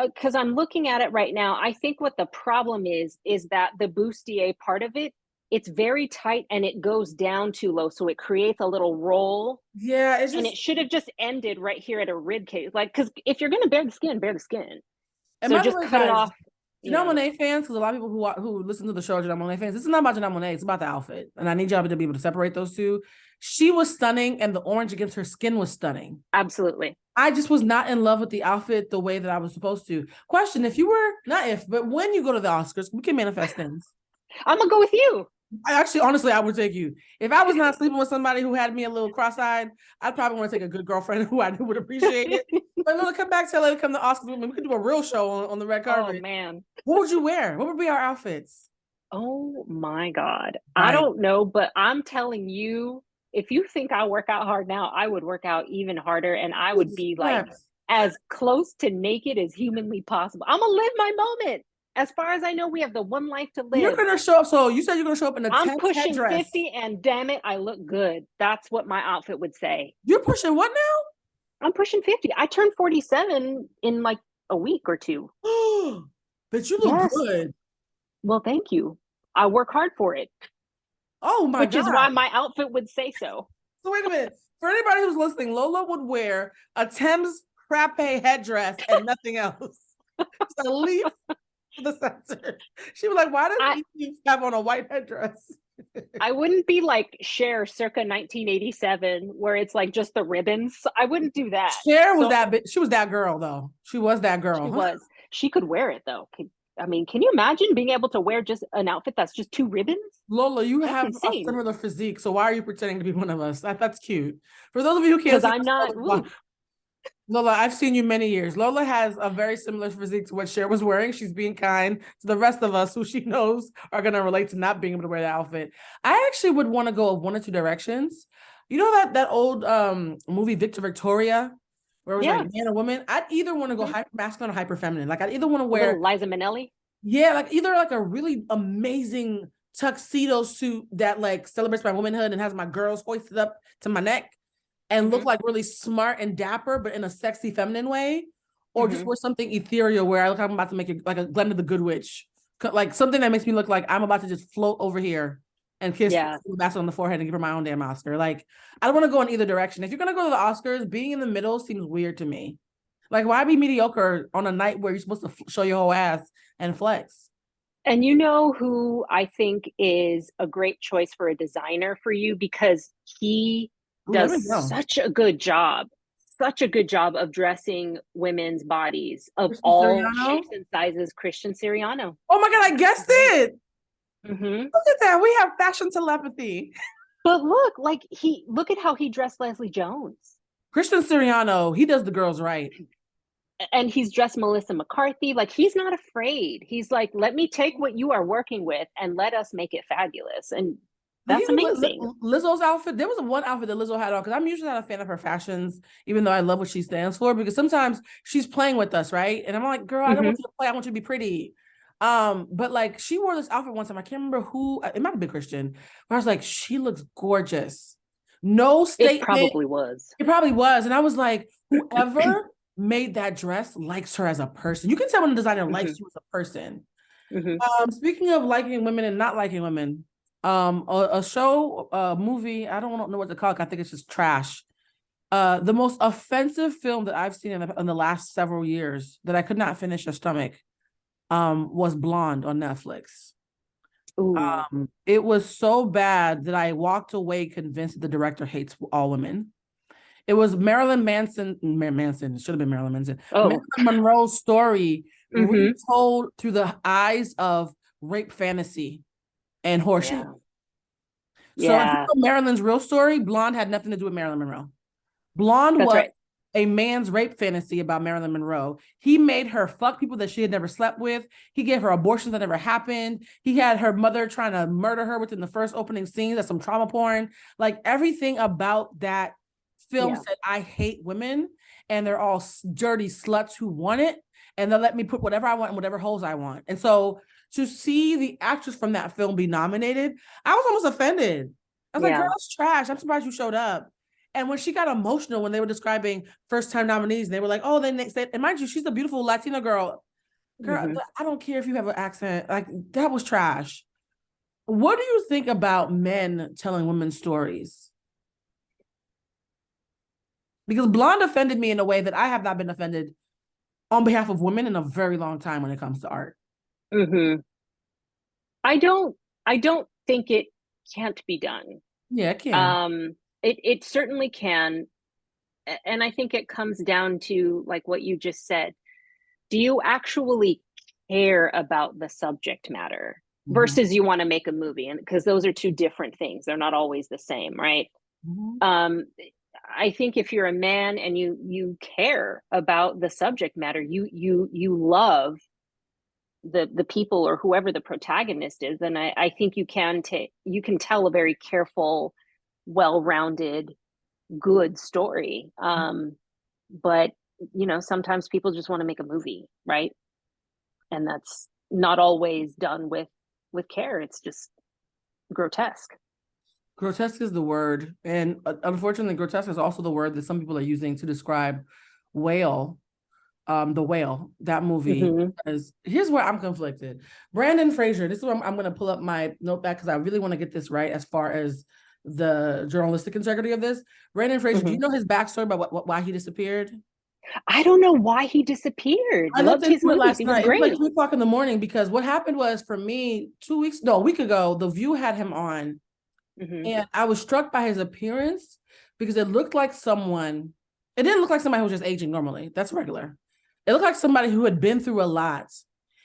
because I'm looking at it right now, I think what the problem is that the bustier part of it, it's very tight and it goes down too low. So it creates a little roll. Yeah. And it should have just ended right here at a rib cage. Like, because if you're going to bare the skin, bare the skin. So just cut it off. Janelle Monáe fans, because a lot of people who listen to the show are Janelle Monáe fans. This is not about Janelle Monáe, it's about the outfit. And I need y'all to be able to separate those two. She was stunning, and the orange against her skin was stunning. Absolutely. I just was not in love with the outfit the way that I was supposed to. Question, but when you go to the Oscars, we can manifest things. I'm going to go with you. Honestly, I would take you. If I was not sleeping with somebody who had me a little cross-eyed, I'd probably want to take a good girlfriend who I knew would appreciate it. But Lila, come back to LA to come to Oscars with me. We could do a real show on the red carpet. Oh, man. What would you wear? What would be our outfits? Oh, my God. Right. I don't know, but I'm telling you, if you think I work out hard now, I would work out even harder, and I would be like as close to naked as humanly possible. I'm going to live my moment. As far as I know, we have the one life to live. You're gonna show up. So you said you're gonna show up in a I'm pushing 50, and damn it, I look good. That's what my outfit would say. You're pushing what now? I'm pushing 50. I turned 47 in like a week or two. But you look good. Well, thank you. I work hard for it. Oh my God. Which is why my outfit would say so. So wait a minute. For anybody who's listening, Lola would wear a Thames crepe headdress and nothing else. Just a leaf. The center. She was like, why does he have on a white headdress? I wouldn't be like Cher circa 1987 where it's like just the ribbons. I wouldn't do that. Cher was she was that girl though. She was that girl. She was. She could wear it though. Can you imagine being able to wear just an outfit that's just two ribbons? Lola, you have a similar physique, so why are you pretending to be one of us? That's cute. For those of you who can't, because I'm not. Lola, I've seen you many years. Lola has a very similar physique to what Cher was wearing. She's being kind to the rest of us who she knows are going to relate to not being able to wear the outfit. I actually would want to go one or two directions. You know that old movie Victor Victoria, where it was like man or woman? I'd either want to go hyper masculine or hyper feminine. Like I'd either want to wear Liza Minnelli. Yeah, like either like a really amazing tuxedo suit that like celebrates my womanhood and has my girls hoisted up to my neck and look like really smart and dapper, but in a sexy feminine way, or just wear something ethereal where I look like I'm about to make it like a Glinda the Good Witch, like something that makes me look like I'm about to just float over here and kiss Bassett on the forehead and give her my own damn Oscar. Like I don't want to go in either direction. If you're gonna go to the Oscars, being in the middle seems weird to me. Like why be mediocre on a night where you're supposed to show your whole ass and flex? And you know who I think is a great choice for a designer for you, because he does such a good job of dressing women's bodies of Christian all Siriano? shapes and sizes. Christian Siriano. Oh my God, I guessed it. Look at that. We have fashion telepathy. But look at how he dressed Leslie Jones. Christian Siriano, he does the girls right. And he's dressed Melissa McCarthy. Like he's not afraid. He's like, let me take what you are working with and let us make it fabulous. And that's amazing. Lizzo's outfit, there was one outfit that Lizzo had on, because I'm usually not a fan of her fashions, even though I love what she stands for, because sometimes she's playing with us, right? And I'm like, girl, I don't want you to play, I want you to be pretty. But like she wore this outfit one time, I can't remember who, it might have been Christian, but I was like, she looks gorgeous. No statement. It probably was. It probably was. And I was like, whoever made that dress likes her as a person. You can tell when a designer likes you as a person. Speaking of liking women and not liking women, a show, a movie, I don't know what to call it. I think it's just trash. The most offensive film that I've seen in the last several years that I could not finish a stomach was Blonde on Netflix. It was so bad that I walked away convinced that the director hates all women. It was Marilyn Manson, it should have been Marilyn Manson. Marilyn Monroe's story retold through the eyes of rape fantasy and horseshit. So if you know Marilyn's real story, Blonde had nothing to do with Marilyn Monroe. Blonde was a man's rape fantasy about Marilyn Monroe. He made her fuck people that she had never slept with. He gave her abortions that never happened. He had her mother trying to murder her within the first opening scene. That's some trauma porn. Like everything about that film said, I hate women and they're all dirty sluts who want it. And they'll let me put whatever I want in whatever holes I want. And so to see the actress from that film be nominated, I was almost offended. I was like, girl, it's trash. I'm surprised you showed up. And when she got emotional when they were describing first-time nominees, and they were like, oh, they said, and mind you, she's a beautiful Latina girl. Girl, I don't care if you have an accent. Like, that was trash. What do you think about men telling women's stories? Because Blonde offended me in a way that I have not been offended on behalf of women in a very long time when it comes to art. I don't think it can't be done. Yeah, it can. It certainly can. And I think it comes down to like what you just said. Do you actually care about the subject matter versus you want to make a movie? And because those are two different things. They're not always the same, right? I think if you're a man and you care about the subject matter, you love the people or whoever the protagonist is, then I think you can tell a very careful, well-rounded, good story. But you know, sometimes people just want to make a movie, right? And that's not always done with care. It's just grotesque. Grotesque is the word. And unfortunately, grotesque is also the word that some people are using to describe Whale, The Whale, that movie. Because here's where I'm conflicted. Brandon Fraser, this is where I'm going to pull up my notepad because I really want to get this right as far as the journalistic integrity of this. Brandon Fraser, do you know his backstory about why he disappeared? I don't know why he disappeared. I looked into it last night. It was like 2:00 in the morning because what happened was, for me, a week ago, The View had him on. And I was struck by his appearance because it looked like someone, it didn't look like somebody who was just aging normally. That's regular. It looked like somebody who had been through a lot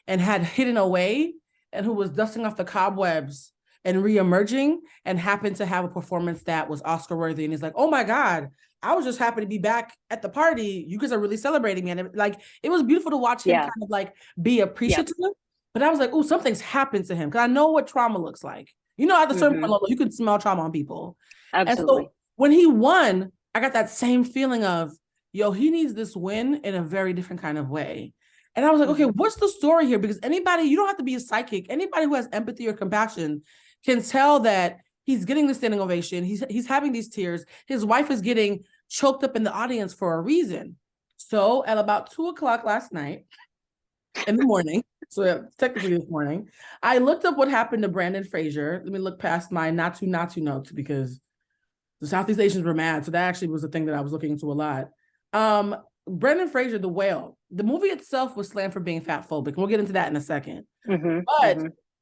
and had hidden away and who was dusting off the cobwebs and reemerging and happened to have a performance that was Oscar worthy. And he's like, oh my God, I was just happy to be back at the party. You guys are really celebrating me. And it was beautiful to watch him kind of like be appreciative. But I was like, oh, something's happened to him. Because I know what trauma looks like. At the certain point, you can smell trauma on people. Absolutely. And so when he won, I got that same feeling of, yo, he needs this win in a very different kind of way. And I was like, okay, what's the story here? Because anybody, you don't have to be a psychic. Anybody who has empathy or compassion can tell that he's getting the standing ovation. He's having these tears. His wife is getting choked up in the audience for a reason. So at about 2:00 last night in the morning, so technically this morning, I looked up what happened to Brandon Fraser. Let me look past my Naatu notes because the Southeast Asians were mad. So that actually was the thing that I was looking into a lot. Brendan Fraser, The Whale, the movie itself was slammed for being fat phobic. We'll get into that in a second.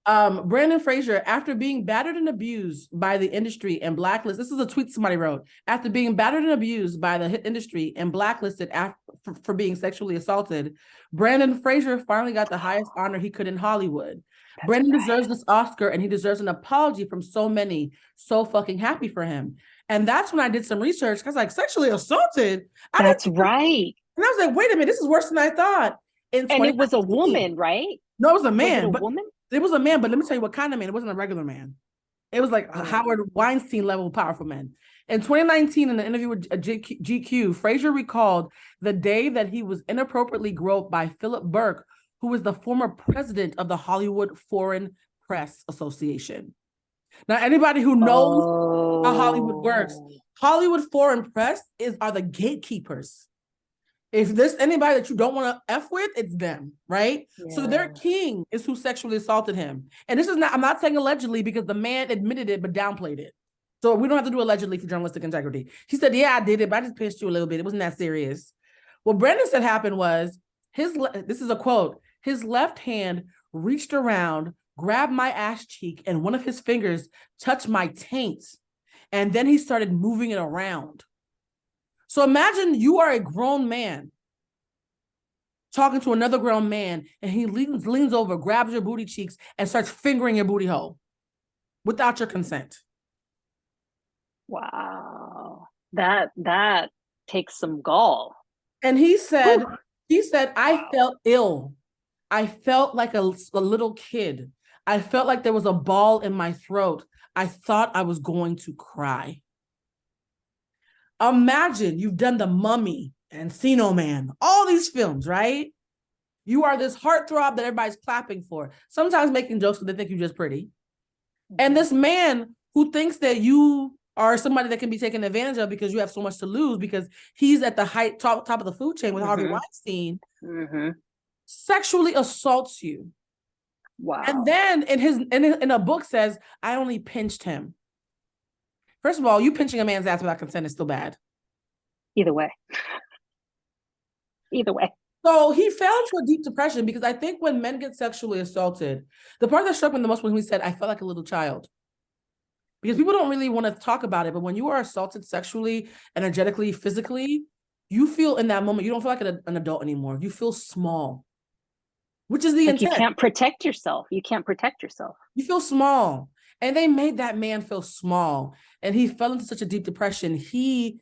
Brendan Fraser, after being battered and abused by the industry and blacklisted, this is a tweet somebody wrote, after being battered and abused by the industry and blacklisted for being sexually assaulted, Brendan Fraser finally got the highest honor he could in Hollywood. Brendan deserves this Oscar and he deserves an apology from so many. So fucking happy for him. And that's when I did some research because like sexually assaulted. That's right. And I was like, wait a minute, this is worse than I thought. And it was a woman, right? No, it was a man. Was it a woman? It was a man, but let me tell you what kind of man. It wasn't a regular man. It was like a Howard Weinstein level powerful man. In 2019, in an interview with GQ, Fraser recalled the day that he was inappropriately groped by Philip Burke, who was the former president of the Hollywood Foreign Press Association. Now, anybody who knows how Hollywood works, Hollywood Foreign Press are the gatekeepers. If there's anybody that you don't want to F with, it's them, right? Yeah. So their king is who sexually assaulted him. And this is not, I'm not saying allegedly because the man admitted it, but downplayed it. So we don't have to do allegedly for journalistic integrity. He said, yeah, I did it, but I just pinched you a little bit. It wasn't that serious. What Brendan said happened was, this is a quote, his left hand reached around, grabbed my ass cheek, and one of his fingers touched my taint. And then he started moving it around. So imagine you are a grown man talking to another grown man, and he leans over, grabs your booty cheeks, and starts fingering your booty hole without your consent. Wow. That takes some gall. And he said, I felt ill. I felt like a little kid. I felt like there was a ball in my throat. I thought I was going to cry. Imagine you've done The Mummy and Encino Man, all these films, right? You are this heartthrob that everybody's clapping for, sometimes making jokes because they think you're just pretty. And this man who thinks that you are somebody that can be taken advantage of because you have so much to lose because he's at the top of the food chain with Harvey Weinstein, sexually assaults you. Wow. And then in a book says, I only pinched him. First of all, you pinching a man's ass without consent is still bad. Either way. So he fell into a deep depression because I think when men get sexually assaulted, the part that struck me the most when he said, I felt like a little child. Because people don't really want to talk about it, but when you are assaulted sexually, energetically, physically, you feel in that moment, you don't feel like an adult anymore. You feel small, which is the intent. You can't protect yourself. You feel small. And they made that man feel small. And he fell into such a deep depression. He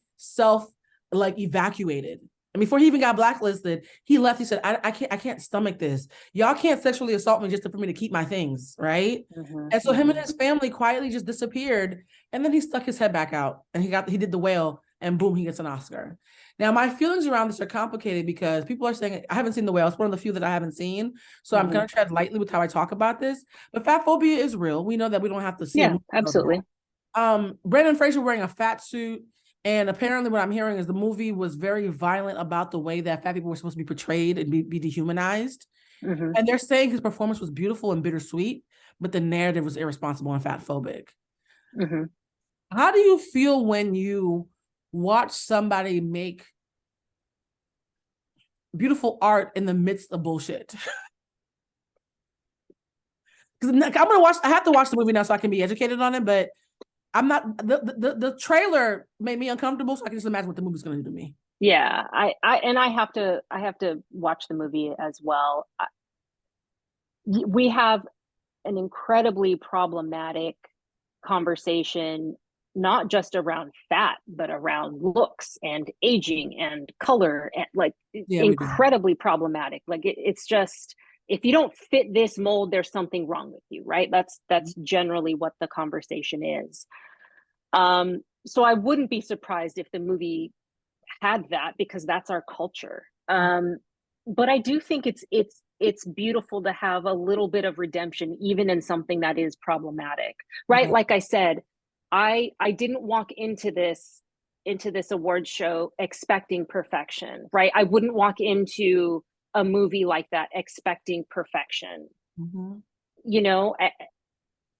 evacuated. And before he even got blacklisted, he left. He said, I can't stomach this. Y'all can't sexually assault me just for me to keep my things, right? And so him and his family quietly just disappeared. And then he stuck his head back out and he did The Whale, and boom, he gets an Oscar. Now, my feelings around this are complicated because people are saying, I haven't seen The Whale. It's one of the few that I haven't seen. So I'm going to tread lightly with how I talk about this. But fat phobia is real. We know that we don't have to see it. Yeah, absolutely. Brendan Fraser wearing a fat suit. And apparently what I'm hearing is the movie was very violent about the way that fat people were supposed to be portrayed and be dehumanized. And they're saying his performance was beautiful and bittersweet, but the narrative was irresponsible and fat phobic. How do you feel when you watch somebody make beautiful art in the midst of bullshit? Because I have to watch the movie now so I can be educated on it, but I'm not, the trailer made me uncomfortable, so I can just imagine what the movie's going to do to me. Yeah, I have to watch the movie as well. We have an incredibly problematic conversation not just around fat, but around looks and aging and color, and like incredibly problematic. Like it's just, if you don't fit this mold, there's something wrong with you, right? That's generally what the conversation is. So I wouldn't be surprised if the movie had that, because that's our culture. But I do think it's beautiful to have a little bit of redemption, even in something that is problematic, right? Like I said, I didn't walk into this award show expecting perfection, right? I wouldn't walk into a movie like that expecting perfection, you know,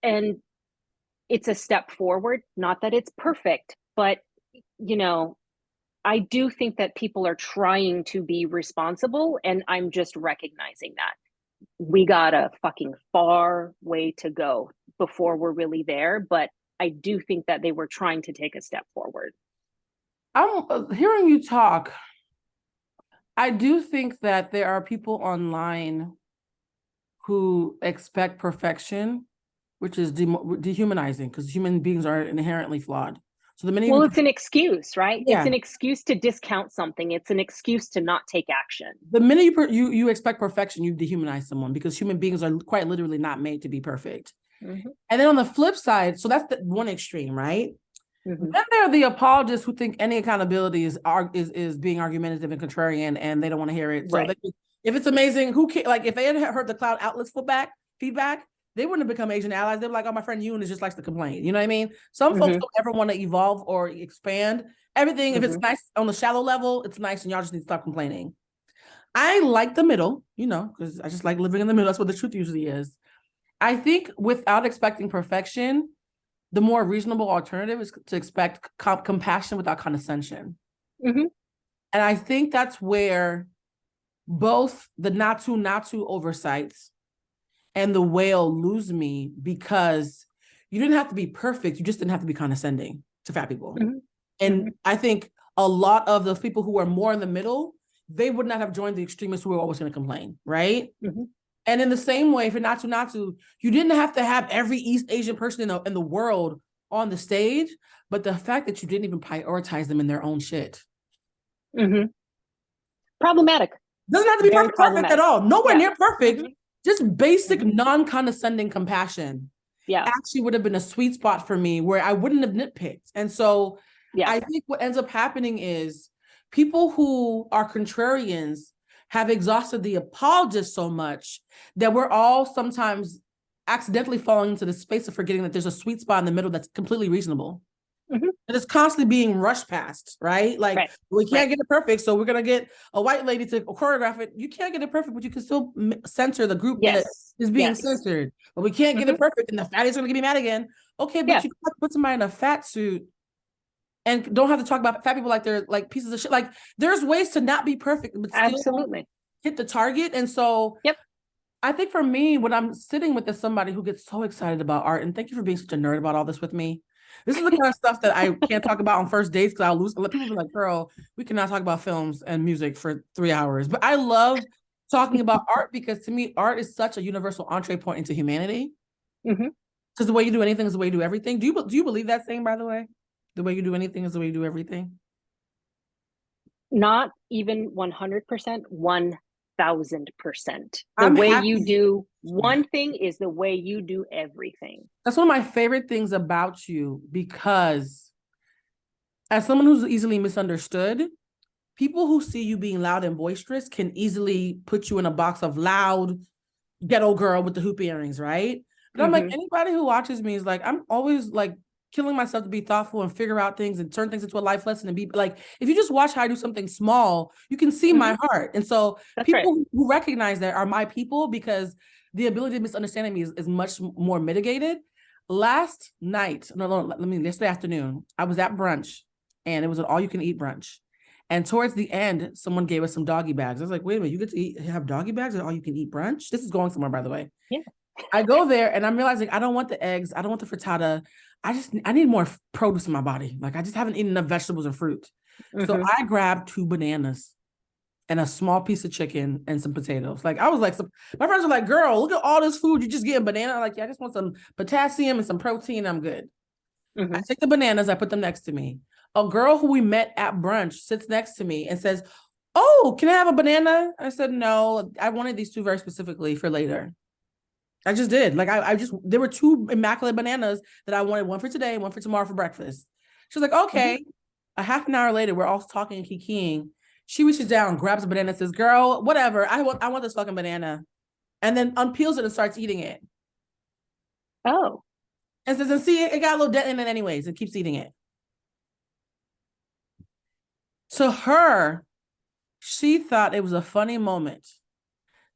and it's a step forward. Not that it's perfect, but, you know, I do think that people are trying to be responsible, and I'm just recognizing that. We got a fucking far way to go before we're really there, but I do think that they were trying to take a step forward. I'm hearing you talk. I do think that there are people online who expect perfection, which is dehumanizing, because human beings are inherently flawed. So the minute it's an excuse, right? Yeah. It's an excuse to discount something. It's an excuse to not take action. The minute you expect perfection, you dehumanize someone, because human beings are quite literally not made to be perfect. And then on the flip side, so that's the one extreme, right? Then there are the apologists who think any accountability is being argumentative and contrarian, and they don't want to hear it. So if it's amazing, who cares? Like if they had heard the cloud outlets feedback, they wouldn't have become Asian allies. They're like, oh, my friend Yoon just likes to complain. You know what I mean? Some folks don't ever want to evolve or expand. Everything, if it's nice on the shallow level, it's nice, and y'all just need to stop complaining. I like the middle, you know, because I just like living in the middle. That's what the truth usually is. I think without expecting perfection, the more reasonable alternative is to expect compassion without condescension. And I think that's where both the Naatu oversights and the whale lose me, because you didn't have to be perfect. You just didn't have to be condescending to fat people. And I think a lot of the people who are more in the middle, they would not have joined the extremists who are always going to complain, right? And in the same way, for Naatu, you didn't have to have every East Asian person in the world on the stage, but the fact that you didn't even prioritize them in their own shit. Problematic. Doesn't have to be perfect at all. Nowhere near perfect. Just basic non-condescending compassion actually would have been a sweet spot for me, where I wouldn't have nitpicked. And so I think what ends up happening is people who are contrarians have exhausted the apologists so much that we're all sometimes accidentally falling into the space of forgetting that there's a sweet spot in the middle that's completely reasonable. And it's constantly being rushed past, right? Like, we can't get it perfect, so we're going to get a white lady to choreograph it. You can't get it perfect, but you can still censor the group that is being censored. But we can't get it perfect, and the fatty's going to get me mad again. Okay, but you don't have to put somebody in a fat suit and don't have to talk about fat people like they're like pieces of shit. Like, there's ways to not be perfect, but still hit the target. And so I think for me, what I'm sitting with is somebody who gets so excited about art, and thank you for being such a nerd about all this with me. This is the kind of stuff that I can't talk about on first dates, because I'll lose. People be like, girl, we cannot talk about films and music for 3 hours. But I love talking about art, because to me, art is such a universal entree point into humanity. Because the way you do anything is the way you do everything. Do you believe that saying, by the way? The way you do anything is the way you do everything? Not even 100%, 1,000%. The way you do one thing is the way you do everything. That's one of my favorite things about you, because as someone who's easily misunderstood, people who see you being loud and boisterous can easily put you in a box of loud ghetto girl with the hoop earrings, right? But I'm like, anybody who watches me is like, I'm always like killing myself to be thoughtful and figure out things and turn things into a life lesson, and be like, if you just watch how I do something small, you can see my heart. And so people who recognize that are my people, because the ability to misunderstand me is much more mitigated. Yesterday afternoon, I was at brunch, and it was an all-you-can-eat brunch. And towards the end, someone gave us some doggy bags. I was like, wait a minute, you get to have doggy bags at all-you-can-eat brunch? This is going somewhere, by the way. I go there, and I'm realizing I don't want the eggs. I don't want the frittata. I need more produce in my body. Like, I just haven't eaten enough vegetables and fruit. So I grabbed 2 bananas and a small piece of chicken and some potatoes. Like, I was like, my friends were like, girl, look at all this food. You just getting banana. I'm like, yeah, I just want some potassium and some protein. I'm good. I take the bananas, I put them next to me. A girl who we met at brunch sits next to me and says, "Oh, can I have a banana?" I said, "No, I wanted these two very specifically for later." I just did. Like, I just, there were two immaculate bananas that I wanted, one for today, one for tomorrow for breakfast. She was like, "Okay." A half an hour later, we're all talking and kikiing. She reaches down, grabs a banana and says, "Girl, whatever. I want this fucking banana." And then unpeels it and starts eating it. Oh. And says, "And see, it got a little dent in it anyways," and keeps eating it. To her, she thought it was a funny moment.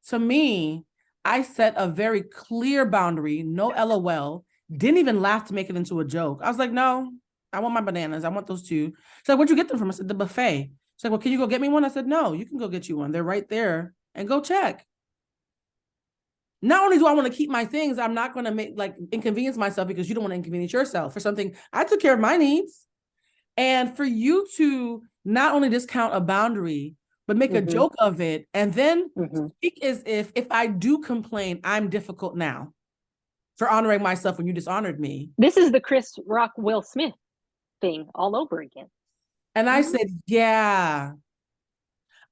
To me, I set a very clear boundary, no LOL, didn't even laugh to make it into a joke. I was like, "No, I want my bananas. I want those two." She's like, "Where'd you get them from?" I said, "The buffet." She's like, "Well, can you go get me one?" I said, "No, you can go get you one. They're right there, and go check." Not only do I want to keep my things, I'm not going to inconvenience myself because you don't want to inconvenience yourself for something. I took care of my needs. And for you to not only discount a boundary, but make a joke of it, and then speak as if I do complain, I'm difficult now for honoring myself when you dishonored me. This is the Chris Rock, Will Smith thing all over again. And I said, "Yeah,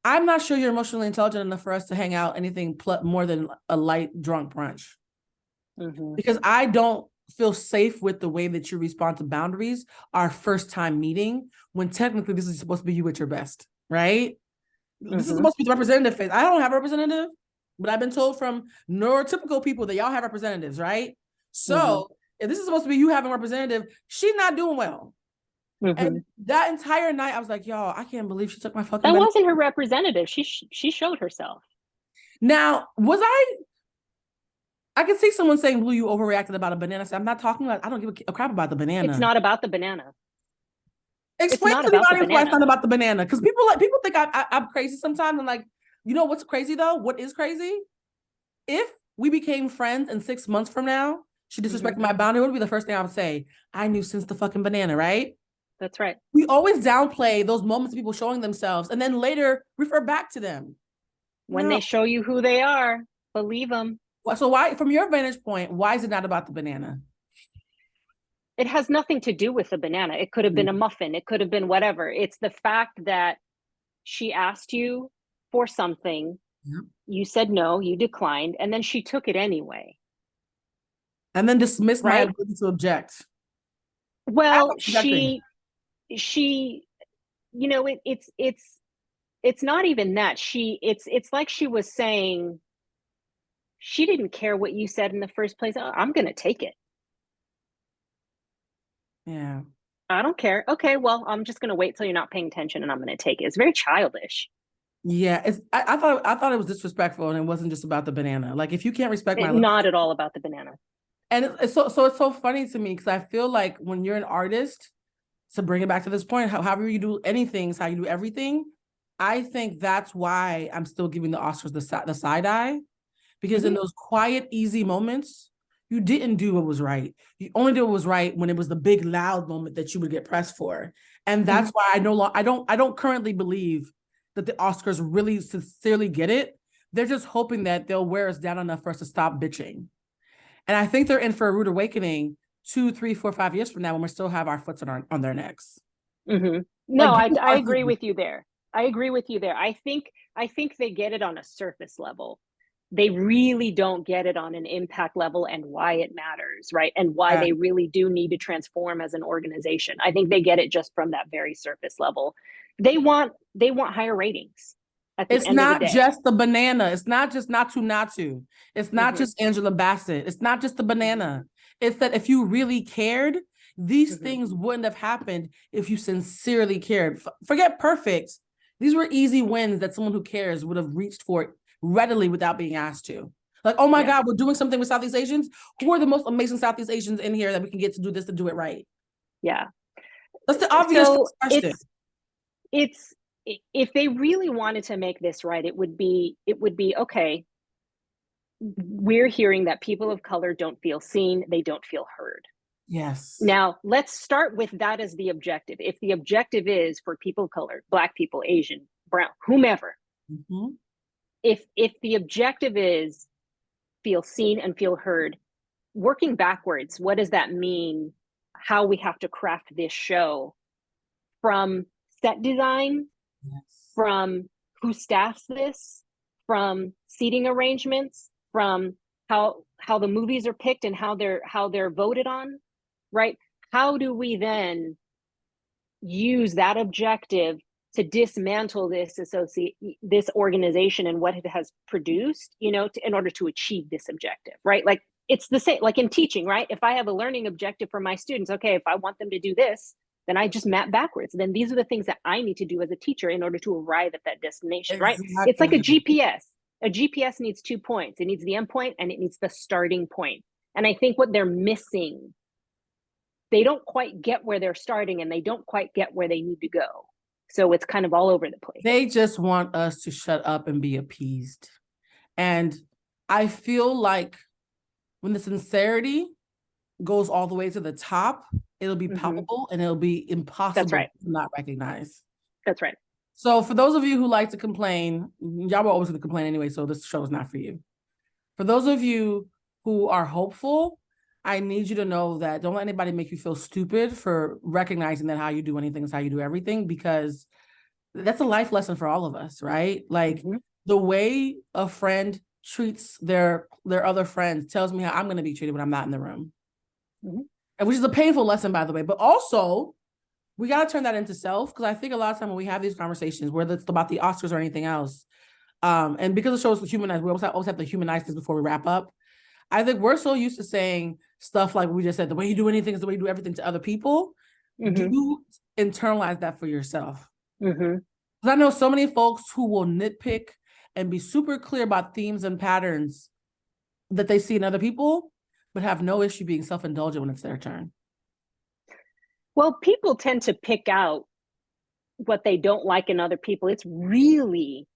I'm not sure you're emotionally intelligent enough for us to hang out anything more than a light drunk brunch." Because I don't feel safe with the way that you respond to boundaries our first time meeting, when technically this is supposed to be you at your best, right? This is supposed to be the representative phase. I don't have a representative, but I've been told from neurotypical people that y'all have representatives, right? So if this is supposed to be you having a representative, she's not doing well. And that entire night, I was like, "Y'all, I can't believe she took my fucking." That wasn't her representative. She showed herself. Now, I can see someone saying, "Blue, you overreacted about a banana." So I'm not talking about, I don't give a crap about the banana. It's not about the banana. Explain to the audience why it's not about the banana. Because people think I'm crazy sometimes. I'm like, you know what's crazy though? What is crazy? If we became friends and 6 months from now, she disrespected my boundary, what would be the first thing I would say? "I knew since the fucking banana," right? That's right. We always downplay those moments of people showing themselves and then later refer back to them. When they show you who they are, believe them. So why, from your vantage point, why is it not about the banana? It has nothing to do with the banana. It could have been a muffin. It could have been whatever. It's the fact that she asked you for something. You said no, you declined, and then she took it anyway. And then dismissed my ability to object. Well, she, you know, it's not even that. It's like she was saying, she didn't care what you said in the first place. I'm going to take it. Yeah. I don't care. Okay, well, I'm just going to wait till you're not paying attention and I'm going to take it. It's very childish. Yeah, I thought it was disrespectful, and it wasn't just about the banana. Like, if you can't respect my not at all about the banana. And it's so funny to me, because I feel like when you're an artist, to bring it back to this point, however you do anything is how you do everything. I think that's why I'm still giving the Oscars the side eye, because in those quiet, easy moments, you didn't do what was right. You only did what was right when it was the big, loud moment that you would get pressed for. And that's why I don't currently believe that the Oscars really sincerely get it. They're just hoping that they'll wear us down enough for us to stop bitching. And I think they're in for a rude awakening 2, 3, 4, 5 years from now, when we still have our foots on their necks. No, I agree with you there. I agree with you there. I think they get it on a surface level. They really don't get it on an impact level and why it matters, right? And why they really do need to transform as an organization. I think they get it just from that very surface level. They want higher ratings. It's not just the banana. It's not just Naatu. It's not just Angela Bassett. It's not just the banana. It's that if you really cared, these things wouldn't have happened if you sincerely cared. Forget perfect. These were easy wins that someone who cares would have reached for readily without being asked to. Like, oh my God, we're doing something with Southeast Asians. Who are the most amazing Southeast Asians in here that we can get to do this, to do it right? Yeah. That's the obvious question. It's if they really wanted to make this right, it would be, okay, we're hearing that people of color don't feel seen, they don't feel heard. Yes. Now, let's start with that as the objective. If the objective is for people of color, Black people, Asian, brown, whomever, if the objective is feel seen and feel heard, working backwards, what does that mean? how we have to craft this show, from set design, from who staffs this, from seating arrangements, from how the movies are picked and how they're voted on, right? How do we then use that objective to dismantle this organization and what it has produced, you know, in order to achieve this objective, right? Like, it's the same, like in teaching, right? If I have a learning objective for my students, okay, if I want them to do this, then I just map backwards. Then these are the things that I need to do as a teacher in order to arrive at that destination, right? It's like a GPS. A GPS needs 2 points. It needs the end point and it needs the starting point. And I think what they're missing, they don't quite get where they're starting and they don't quite get where they need to go. So it's kind of all over the place. They just want us to shut up and be appeased. And I feel like when the sincerity goes all the way to the top, it'll be palpable and it'll be impossible to not recognize. That's right. So for those of you who like to complain, y'all were always going to complain anyway, so this show is not for you. For those of you who are hopeful, I need you to know that don't let anybody make you feel stupid for recognizing that how you do anything is how you do everything, because that's a life lesson for all of us, right? Like the way a friend treats their other friends tells me how I'm going to be treated when I'm not in the room. And which is a painful lesson, by the way, but also we got to turn that into self, because I think a lot of time when we have these conversations, whether it's about the Oscars or anything else, and because the show is Humanized, we always have to humanize this before we wrap up. I think we're so used to saying stuff like we just said, the way you do anything is the way you do everything to other people. Do internalize that for yourself. Because I know so many folks who will nitpick and be super clear about themes and patterns that they see in other people, but have no issue being self-indulgent when it's their turn. Well, people tend to pick out what they don't like in other people. It's really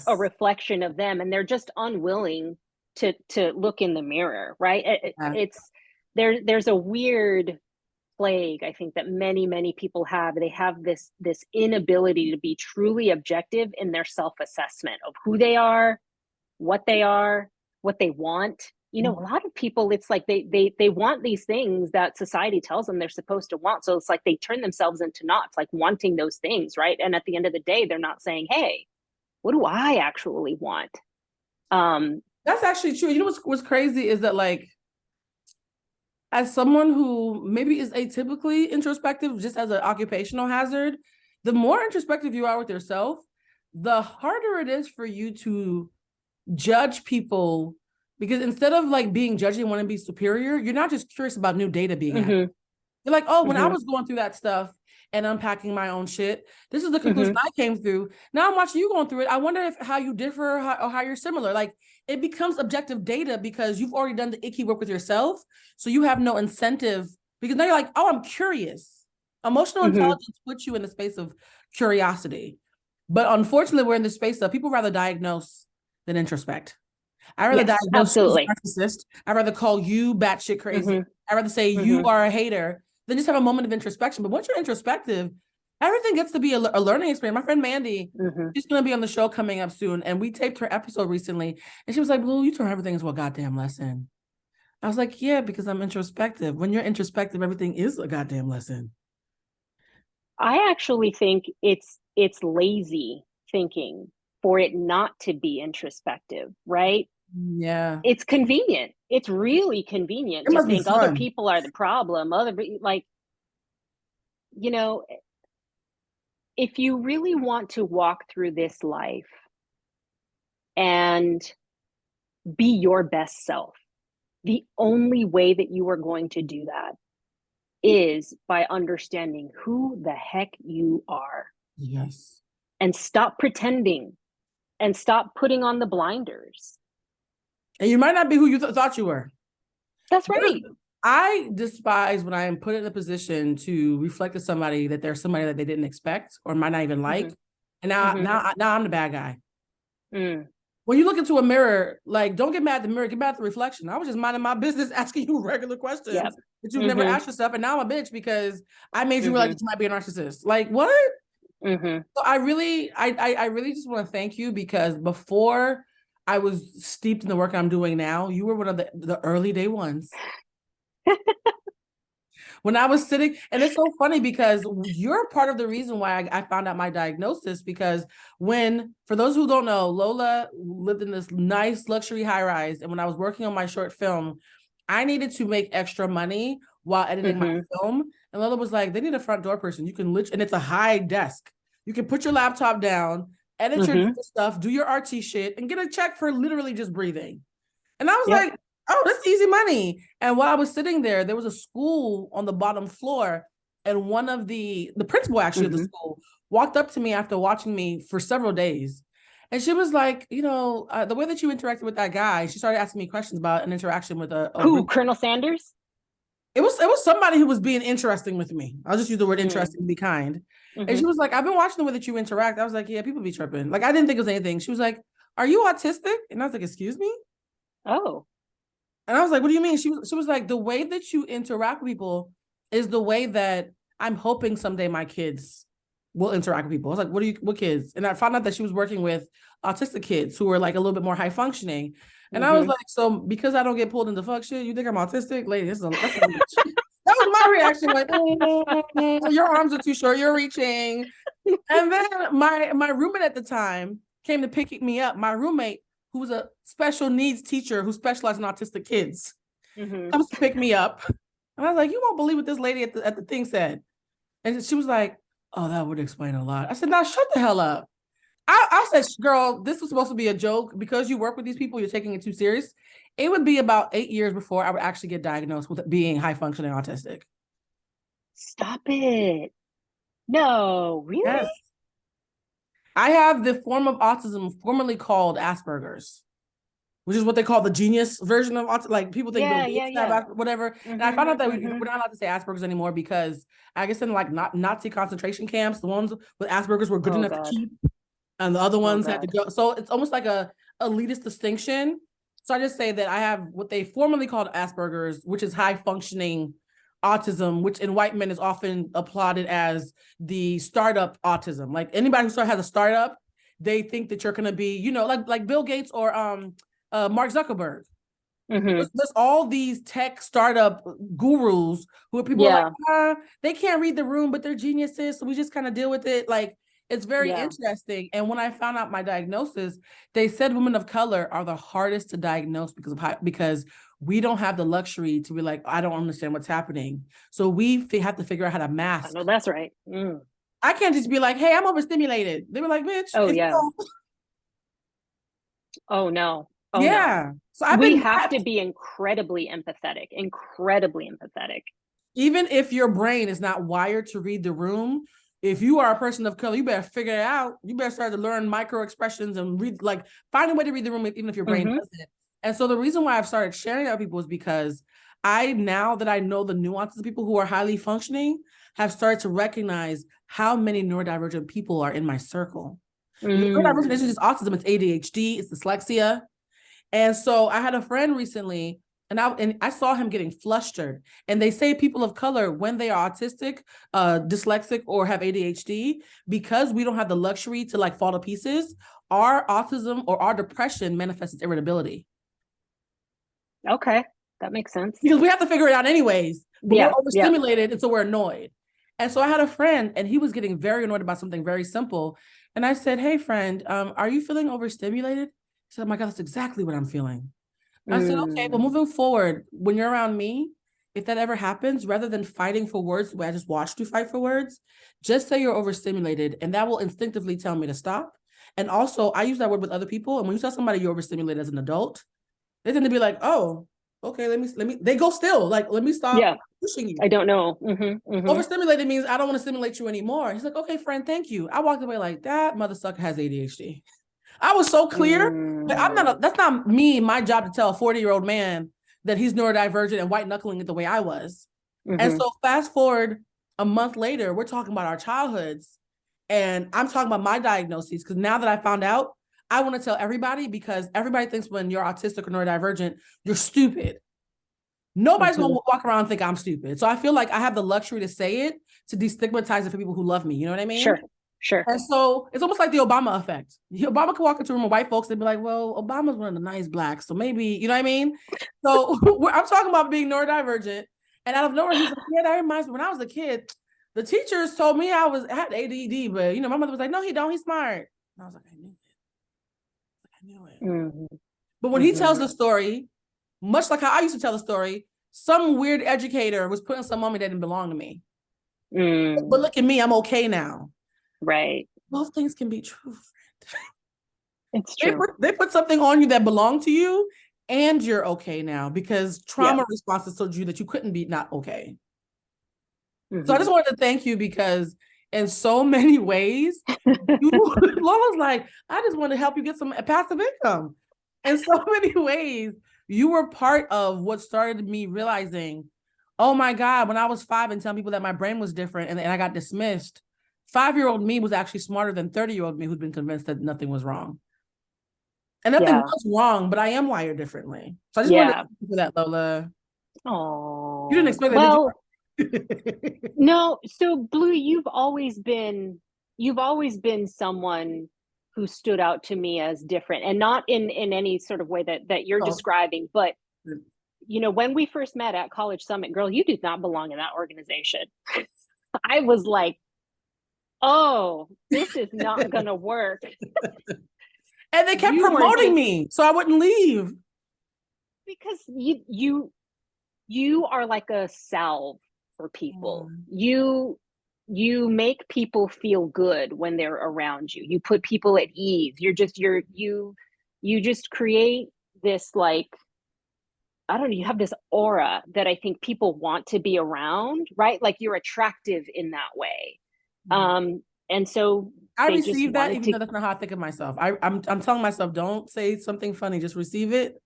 a reflection of them, and they're just unwilling to look in the mirror, right? There's a weird plague, I think, that many people have. They have this inability to be truly objective in their self-assessment of who they are, what they want. You know, a lot of people, it's like they want these things that society tells them they're supposed to want. So it's like they turn themselves into knots, like wanting those things, right? And at the end of the day, they're not saying, hey, what do I actually want? That's actually true. You know what's crazy is that, like, as someone who maybe is atypically introspective, just as an occupational hazard, the more introspective you are with yourself, the harder it is for you to judge people. Because instead of like being judgy and wanting to be superior, you're not just curious about new data being added. You're like, oh, when I was going through that stuff and unpacking my own shit, this is the conclusion I came through. Now I'm watching you going through it. I wonder how you differ or how you're similar. Like, it becomes objective data because you've already done the icky work with yourself. So you have no incentive, because now you're like, oh, I'm curious. Emotional intelligence puts you in the space of curiosity. But unfortunately, we're in the space of people rather diagnose than introspect. I'd rather diagnose you as a narcissist. I'd rather call you batshit crazy. I'd rather say you are a hater than just have a moment of introspection. But once you're introspective, everything gets to be a learning experience. My friend Mandy, she's going to be on the show coming up soon. And we taped her episode recently. And she was like, Blue, you turn everything into a goddamn lesson. I was like, yeah, because I'm introspective. When you're introspective, everything is a goddamn lesson. I actually think it's lazy thinking for it not to be introspective, right? Yeah. It's convenient. It's really convenient to think other people are the problem. Like, you know, if you really want to walk through this life and be your best self, the only way that you are going to do that is by understanding who the heck you are. Yes. And stop pretending and stop putting on the blinders. And you might not be who you thought you were. That's right. I despise when I am put in a position to reflect to somebody that there's somebody that they didn't expect or might not even like. And now I'm the bad guy. When you look into a mirror, like, don't get mad at the mirror, get mad at the reflection. I was just minding my business asking you regular questions that you've never asked yourself. And now I'm a bitch because I made you realize that you might be a narcissist. Like, what? So I really just want to thank you, because before I was steeped in the work I'm doing now, you were one of the early day ones when I was sitting, and it's so funny because you're part of the reason why I found out my diagnosis, because for those who don't know, Lola lived in this nice luxury high rise. And when I was working on my short film, I needed to make extra money while editing my film. And Lola was like, they need a front door person. You can and it's a high desk. You can put your laptop down, edit your stuff, do your RT shit, and get a check for literally just breathing. And I was like, oh, that's easy money. And while I was sitting there, there was a school on the bottom floor. And one of the principal actually of the school walked up to me after watching me for several days. And she was like, you know, the way that you interacted with that guy, she started asking me questions about an interaction with who, Colonel Sanders? It was somebody who was being interesting with me. I'll just use the word interesting to be kind. And she was like, I've been watching the way that you interact. I was like, yeah, people be tripping. Like, I didn't think it was anything. She was like, are you autistic? And I was like, excuse me? Oh. And I was like, what do you mean? She was like, the way that you interact with people is the way that I'm hoping someday my kids will interact with people. I was like, what kids? And I found out that she was working with autistic kids who were like a little bit more high functioning. And I was like, so because I don't get pulled into fuck shit, you think I'm autistic? Lady, that's that was my reaction. Like, your arms are too short, you're reaching. And then my roommate at the time came to pick me up. My roommate, who was a special needs teacher who specialized in autistic kids, comes to pick me up. And I was like, you won't believe what this lady at the thing said. And she was like, oh, that would explain a lot. I said, now shut the hell up. I said, girl, this was supposed to be a joke. Because you work with these people, you're taking it too serious. It would be about 8 years before I would actually get diagnosed with being high functioning autistic. Stop it. No, really? Yes. I have the form of autism formerly called Asperger's, which is what they call the genius version of autism. Like, people think whatever. And I found out that we're not allowed to say Asperger's anymore because I guess in like Nazi concentration camps, the ones with Asperger's were good enough to keep, and the other ones had to go. So it's almost like a elitist distinction. So I just say that I have what they formerly called Asperger's, which is high functioning autism, which in white men is often applauded as the startup autism. Like, anybody who has a startup, they think that you're going to be, you know, like Bill Gates or Mark Zuckerberg. There's all these tech startup gurus who are people are like, they can't read the room, but they're geniuses. So we just kind of deal with it. Like, it's very interesting. And when I found out my diagnosis, they said women of color are the hardest to diagnose because we don't have the luxury to be like, I don't understand what's happening. So we have to figure out how to mask. I know that's right. I can't just be like, hey, I'm overstimulated. They were like, bitch. Oh, yeah. Oh, no. Oh, yeah. No. So we have to be incredibly empathetic. Even if your brain is not wired to read the room, if you are a person of color, you better figure it out. You better start to learn micro expressions and find a way to read the room, even if your brain doesn't. And so the reason why I've started sharing that with people is because now that I know the nuances of people who are highly functioning, have started to recognize how many neurodivergent people are in my circle. Neurodivergent isn't just autism, it's ADHD, it's dyslexia. And so I had a friend recently, and I saw him getting flustered. And they say people of color, when they are autistic, dyslexic, or have ADHD, because we don't have the luxury to like fall to pieces, our autism or our depression manifests as irritability. Okay, that makes sense. Because we have to figure it out anyways. But we're overstimulated, and so we're annoyed. And so I had a friend, and he was getting very annoyed about something very simple. And I said, hey, friend, are you feeling overstimulated? He said, oh my God, that's exactly what I'm feeling. I said, okay, well, moving forward, when you're around me, if that ever happens, rather than fighting for words the way I just watched you fight for words, just say you're overstimulated, and that will instinctively tell me to stop. And also, I use that word with other people. And when you tell somebody you're overstimulated as an adult, they tend to be like, oh, okay, let me, they go still. Like, let me stop pushing you. I don't know. Overstimulated means I don't want to stimulate you anymore. He's like, okay, friend, thank you. I walked away like, that mother sucker has ADHD. I was so clear. Like, that's not me, my job to tell a 40-year-old man that he's neurodivergent and white knuckling it the way I was. And so fast forward a month later, we're talking about our childhoods, and I'm talking about my diagnoses, because now that I found out, I want to tell everybody, because everybody thinks when you're autistic or neurodivergent, you're stupid. Nobody's going to walk around and think I'm stupid. So I feel like I have the luxury to say it, to destigmatize it for people who love me. You know what I mean? Sure. And so it's almost like the Obama effect. Obama could walk into a room with white folks and be like, well, Obama's one of the nice blacks, so maybe, you know what I mean? So I'm talking about being neurodivergent. And out of nowhere, he's like, yeah, that reminds me, when I was a kid, the teachers told me I had ADD, but my mother was like, no, he don't, he's smart. And I was like, I knew it. Mm-hmm. But when he tells the story, much like how I used to tell the story, some weird educator was putting some on me that didn't belong to me. But look at me, I'm okay now. Right. Both things can be true, friend. It's true. They put something on you that belonged to you, and you're okay now because trauma responses told you that you couldn't be not okay. So I just wanted to thank you because in so many ways, Laura's like, I just want to help you get some passive income. In so many ways, you were part of what started me realizing, oh my God, when I was 5 and telling people that my brain was different and I got dismissed, 5-year-old me was actually smarter than 30-year-old me who'd been convinced that nothing was wrong. And nothing was wrong, but I am wired differently. So I just wanted to thank you for that, Lola. Oh, you didn't expect that, did you? No. So Blue, you've always been someone who stood out to me as different, and not in any sort of way that you're describing, but when we first met at College Summit, girl, you did not belong in that organization. I was like, oh, this is not gonna work. And they kept promoting me so I wouldn't leave. Because you are like a salve for people. You make people feel good when they're around you. You put people at ease. You just create this, like, I don't know, you have this aura that I think people want to be around, right? Like you're attractive in that way. And so I receive that, even though that's not how I think of myself. I'm telling myself, don't say something funny, just receive it.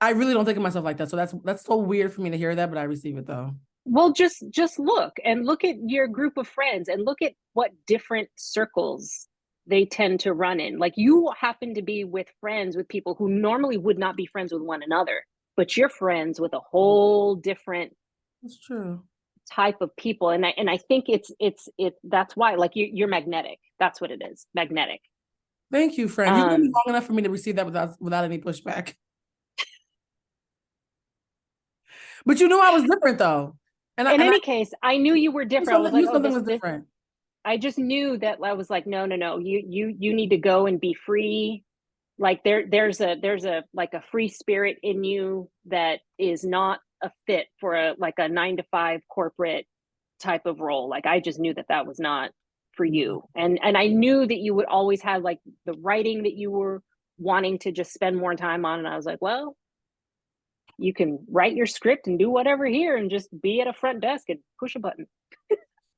I really don't think of myself like that. So that's so weird for me to hear that, but I receive it though. Well, just look at your group of friends and look at what different circles they tend to run in. Like you happen to be with people who normally would not be friends with one another, but you're friends with a whole different That's true. type of people. And I think it's that's why, like, you're magnetic. That's what it is. Magnetic. Thank you, friend. You've been long enough for me to receive that without any pushback. But you knew I was different though. And in any case, I knew you were different. I was like, something was different. I just knew that. I was like, no, you need to go and be free. Like there's a like a free spirit in you that is not a fit for a 9-to-5 corporate type of role. Like I just knew that was not for you. And I knew that you would always have like the writing that you were wanting to just spend more time on. And I was like, well, you can write your script and do whatever here and just be at a front desk and push a button.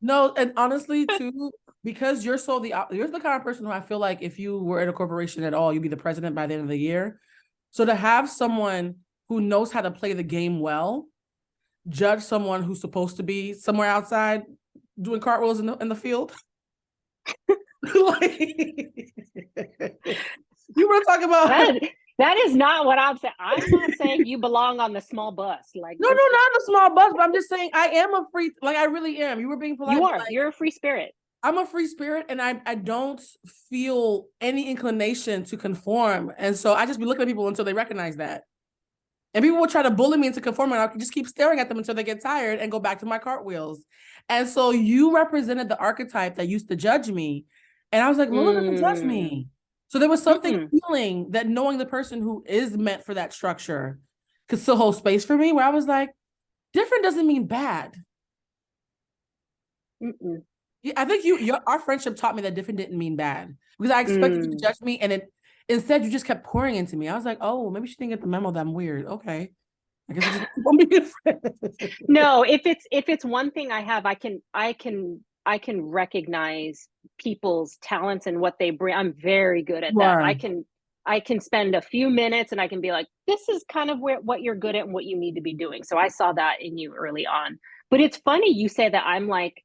No, and honestly too, because you're the kind of person who I feel like if you were at a corporation at all, you'd be the president by the end of the year. So to have someone who knows how to play the game well, judge someone who's supposed to be somewhere outside doing cartwheels in the field. Like, you were talking about that is not what I'm saying. I'm not saying you belong on the small bus. Like no, not the small bus, but I'm just saying I am a free, like I really am. You were being polite. You are. You're a free spirit. I'm a free spirit, and I don't feel any inclination to conform. And so I just be looking at people until they recognize that. And people will try to bully me into conforming. I can just keep staring at them until they get tired and go back to my cartwheels. And so you represented the archetype that used to judge me. And I was like, Lola doesn't judge me. So there was something feeling that knowing the person who is meant for that structure could still hold space for me, where I was like, different doesn't mean bad. I think our friendship taught me that different didn't mean bad, because I expected you to judge me, and instead you just kept pouring into me. I was like, oh, maybe she didn't get the memo that I'm weird. Okay, I guess I just won't be a friend. No, if it's one thing I have, I can recognize people's talents and what they bring. I'm very good at that. I can spend a few minutes and I can be like, this is kind of what you're good at and what you need to be doing. So I saw that in you early on. But it's funny you say that I'm like,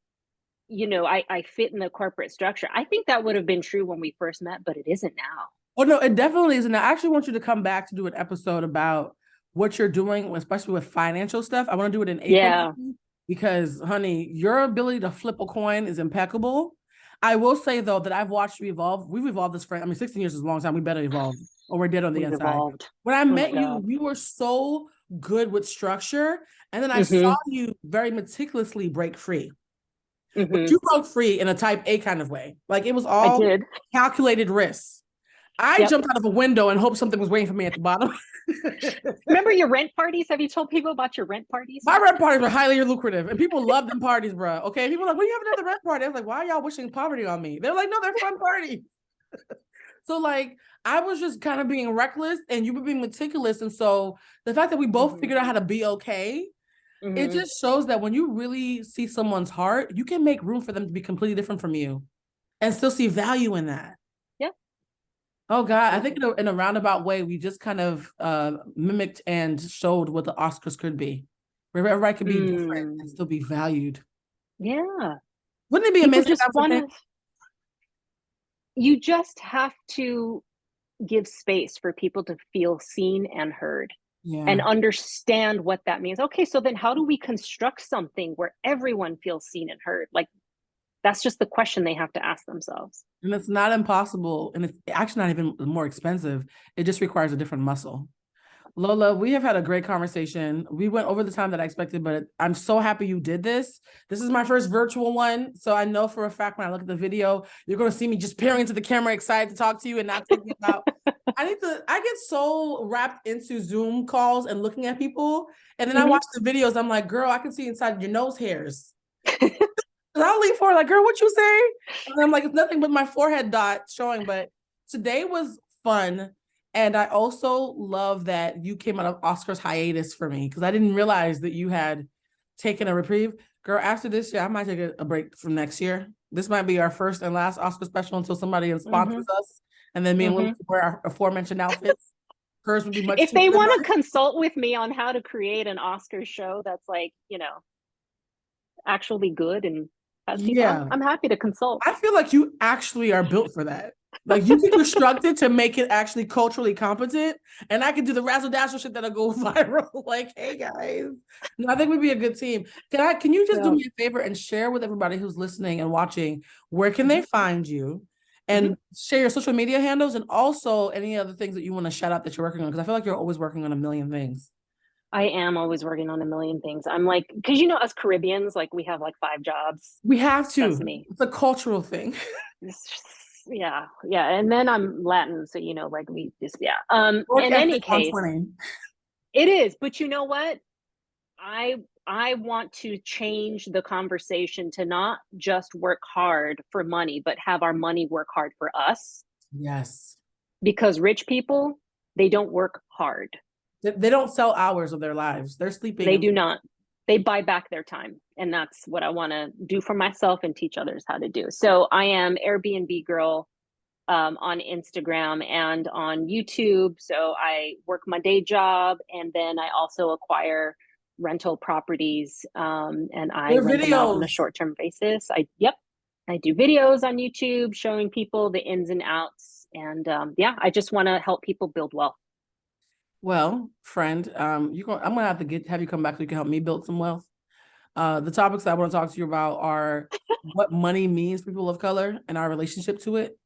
I fit in the corporate structure. I think that would have been true when we first met, but it isn't now. Oh, no, it definitely isn't. I actually want you to come back to do an episode about what you're doing, especially with financial stuff. I want to do it in April. Yeah. Because, honey, your ability to flip a coin is impeccable. I will say, though, that I've watched you evolve. We've evolved this friend. 16 years is a long time. We better evolve, or we're dead on the inside. When I met you, you were so good with structure. And then I saw you very meticulously break free. But you broke free in a type A kind of way. Like it was all calculated risks. I jumped out of a window and hoped something was waiting for me at the bottom. Remember your rent parties? Have you told people about your rent parties? My rent parties were highly lucrative and people love them parties, bro. Okay. People are like, well, you have another rent party. I was like, why are y'all wishing poverty on me? They're like, no, they're fun parties. So like, I was just kind of being reckless and you were being meticulous. And so the fact that we both figured out how to be okay, it just shows that when you really see someone's heart, you can make room for them to be completely different from you and still see value in that. Oh God, I think in a roundabout way, we just kind of mimicked and showed what the Oscars could be. Where everybody could be different and still be valued. Yeah. Wouldn't it be amazing? You just have to give space for people to feel seen and heard and understand what that means. Okay, so then how do we construct something where everyone feels seen and heard? Like, that's just the question they have to ask themselves. And it's not impossible. And it's actually not even more expensive. It just requires a different muscle. Lola, we have had a great conversation. We went over the time that I expected, but I'm so happy you did this. This is my first virtual one. So I know for a fact when I look at the video, you're going to see me just peering into the camera, excited to talk to you and not thinking about, I get so wrapped into Zoom calls and looking at people. And then I watch the videos. I'm like, girl, I can see inside your nose hairs. I'll leave for like, girl, what you say? And I'm like, it's nothing but my forehead dot showing. But today was fun. And I also love that you came out of Oscars hiatus for me because I didn't realize that you had taken a reprieve. Girl, after this year, I might take a break from next year. This might be our first and last Oscar special until somebody sponsors us. And then me and Lily wear our aforementioned outfits. Hers would be much if they want to consult with me on how to create an Oscar show that's like, actually good and I'm happy to consult. I feel like you actually are built for that. Like you can construct it to make it actually culturally competent, and I can do the razzle dazzle shit that'll go viral. Like, hey guys, no, I think we'd be a good team. Can you just do me a favor and share with everybody who's listening and watching where can they find you, and share your social media handles and also any other things that you want to shout out that you're working on, because I feel like you're always working on a million things. I am always working on a million things. I'm like, because us Caribbeans, like we have like 5 jobs. We have to. That's me. It's a cultural thing. Yeah. And then I'm Latin, so like we just in any case, it is. But you know what? I want to change the conversation to not just work hard for money, but have our money work hard for us. Yes. Because rich people, they don't work hard. They don't sell hours of their lives. They're sleeping. They do not. They buy back their time. And that's what I want to do for myself and teach others how to do. So I am Airbnb Girl on Instagram and on YouTube. So I work my day job and then I also acquire rental properties and I rent them out on a short-term basis. I do videos on YouTube showing people the ins and outs. And I just want to help people build wealth. Well, friend, I'm gonna have to have you come back so you can help me build some wealth. The topics I want to talk to you about are what money means for people of color and our relationship to it.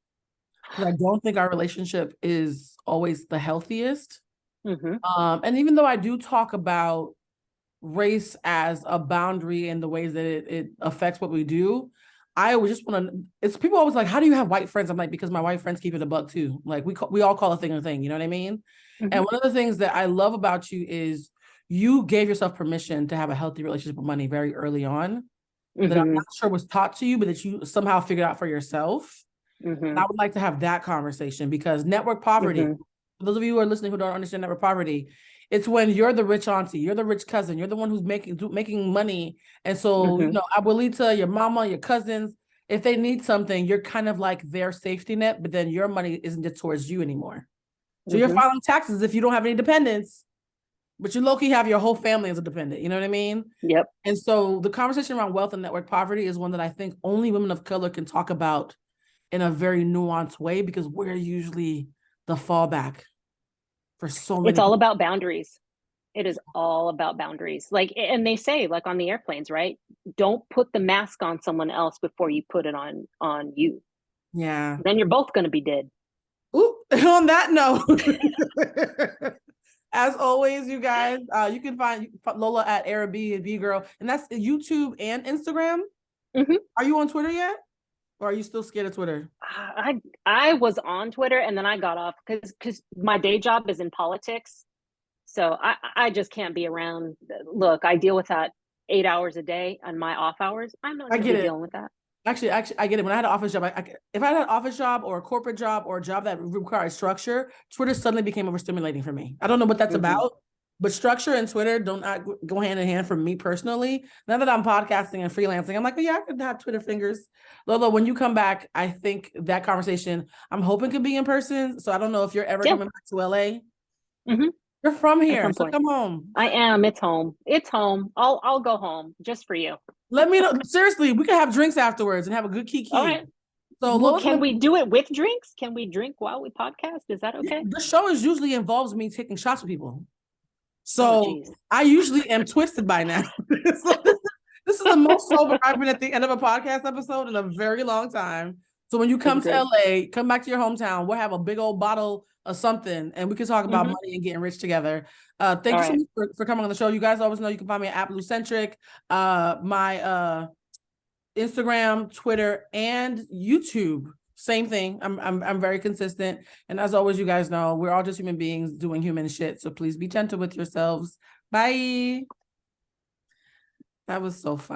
Because I don't think our relationship is always the healthiest. And even though I do talk about race as a boundary and the ways that it affects what we do, I always just want to, it's people always like, how do you have white friends? I'm like, because my white friends keep it a buck too. Like we all call a thing, you know what I mean? And one of the things that I love about you is you gave yourself permission to have a healthy relationship with money very early on that I'm not sure was taught to you, but that you somehow figured out for yourself. And I would like to have that conversation because network poverty, for those of you who are listening who don't understand network poverty, it's when you're the rich auntie, you're the rich cousin, you're the one who's making money. And so, abuelita, your mama, your cousins, if they need something, you're kind of like their safety net, but then your money isn't just towards you anymore. So you're filing taxes if you don't have any dependents, but you low-key have your whole family as a dependent. You know what I mean? Yep. And so the conversation around wealth and network poverty is one that I think only women of color can talk about in a very nuanced way because we're usually the fallback for so many. It's all about boundaries. It is all about boundaries. Like, and they say, like on the airplanes, right? Don't put the mask on someone else before you put it on you. Yeah. Then you're both going to be dead. Ooh, on that note, As always, you guys, you can find Lola at Airbnb Girl, and that's YouTube and Instagram. Are you on Twitter yet? Or are you still scared of Twitter? I was on Twitter and then I got off because my day job is in politics. So I just can't be around. Look, I deal with that 8 hours a day on my off hours. I'm not going to be dealing with that. Actually, I get it. When I had an office job, if I had an office job or a corporate job or a job that required structure, Twitter suddenly became overstimulating for me. I don't know what that's about, but structure and Twitter don't go hand in hand for me personally. Now that I'm podcasting and freelancing, I'm like, yeah, I could have Twitter fingers. Lola, when you come back, I think that conversation, I'm hoping could be in person. So I don't know if you're ever coming back to LA. You're from here, so come home. I am. It's home. It's home. I'll go home just for you. Let me know. Seriously, we can have drinks afterwards and have a good kiki. All right. So can we do it with drinks? Can we drink while we podcast? Is that okay? The show usually involves me taking shots with people. So I usually am twisted by now. So this is the most sober I've been at the end of a podcast episode in a very long time. So when you come to LA, come back to your hometown, we'll have a big old bottle of something and we can talk about money and getting rich together. Thank you so much for coming on the show. You guys always know you can find me at Applucentric. My Instagram, Twitter, and YouTube. Same thing. I'm very consistent. And as always, you guys know we're all just human beings doing human shit. So please be gentle with yourselves. Bye. That was so fun.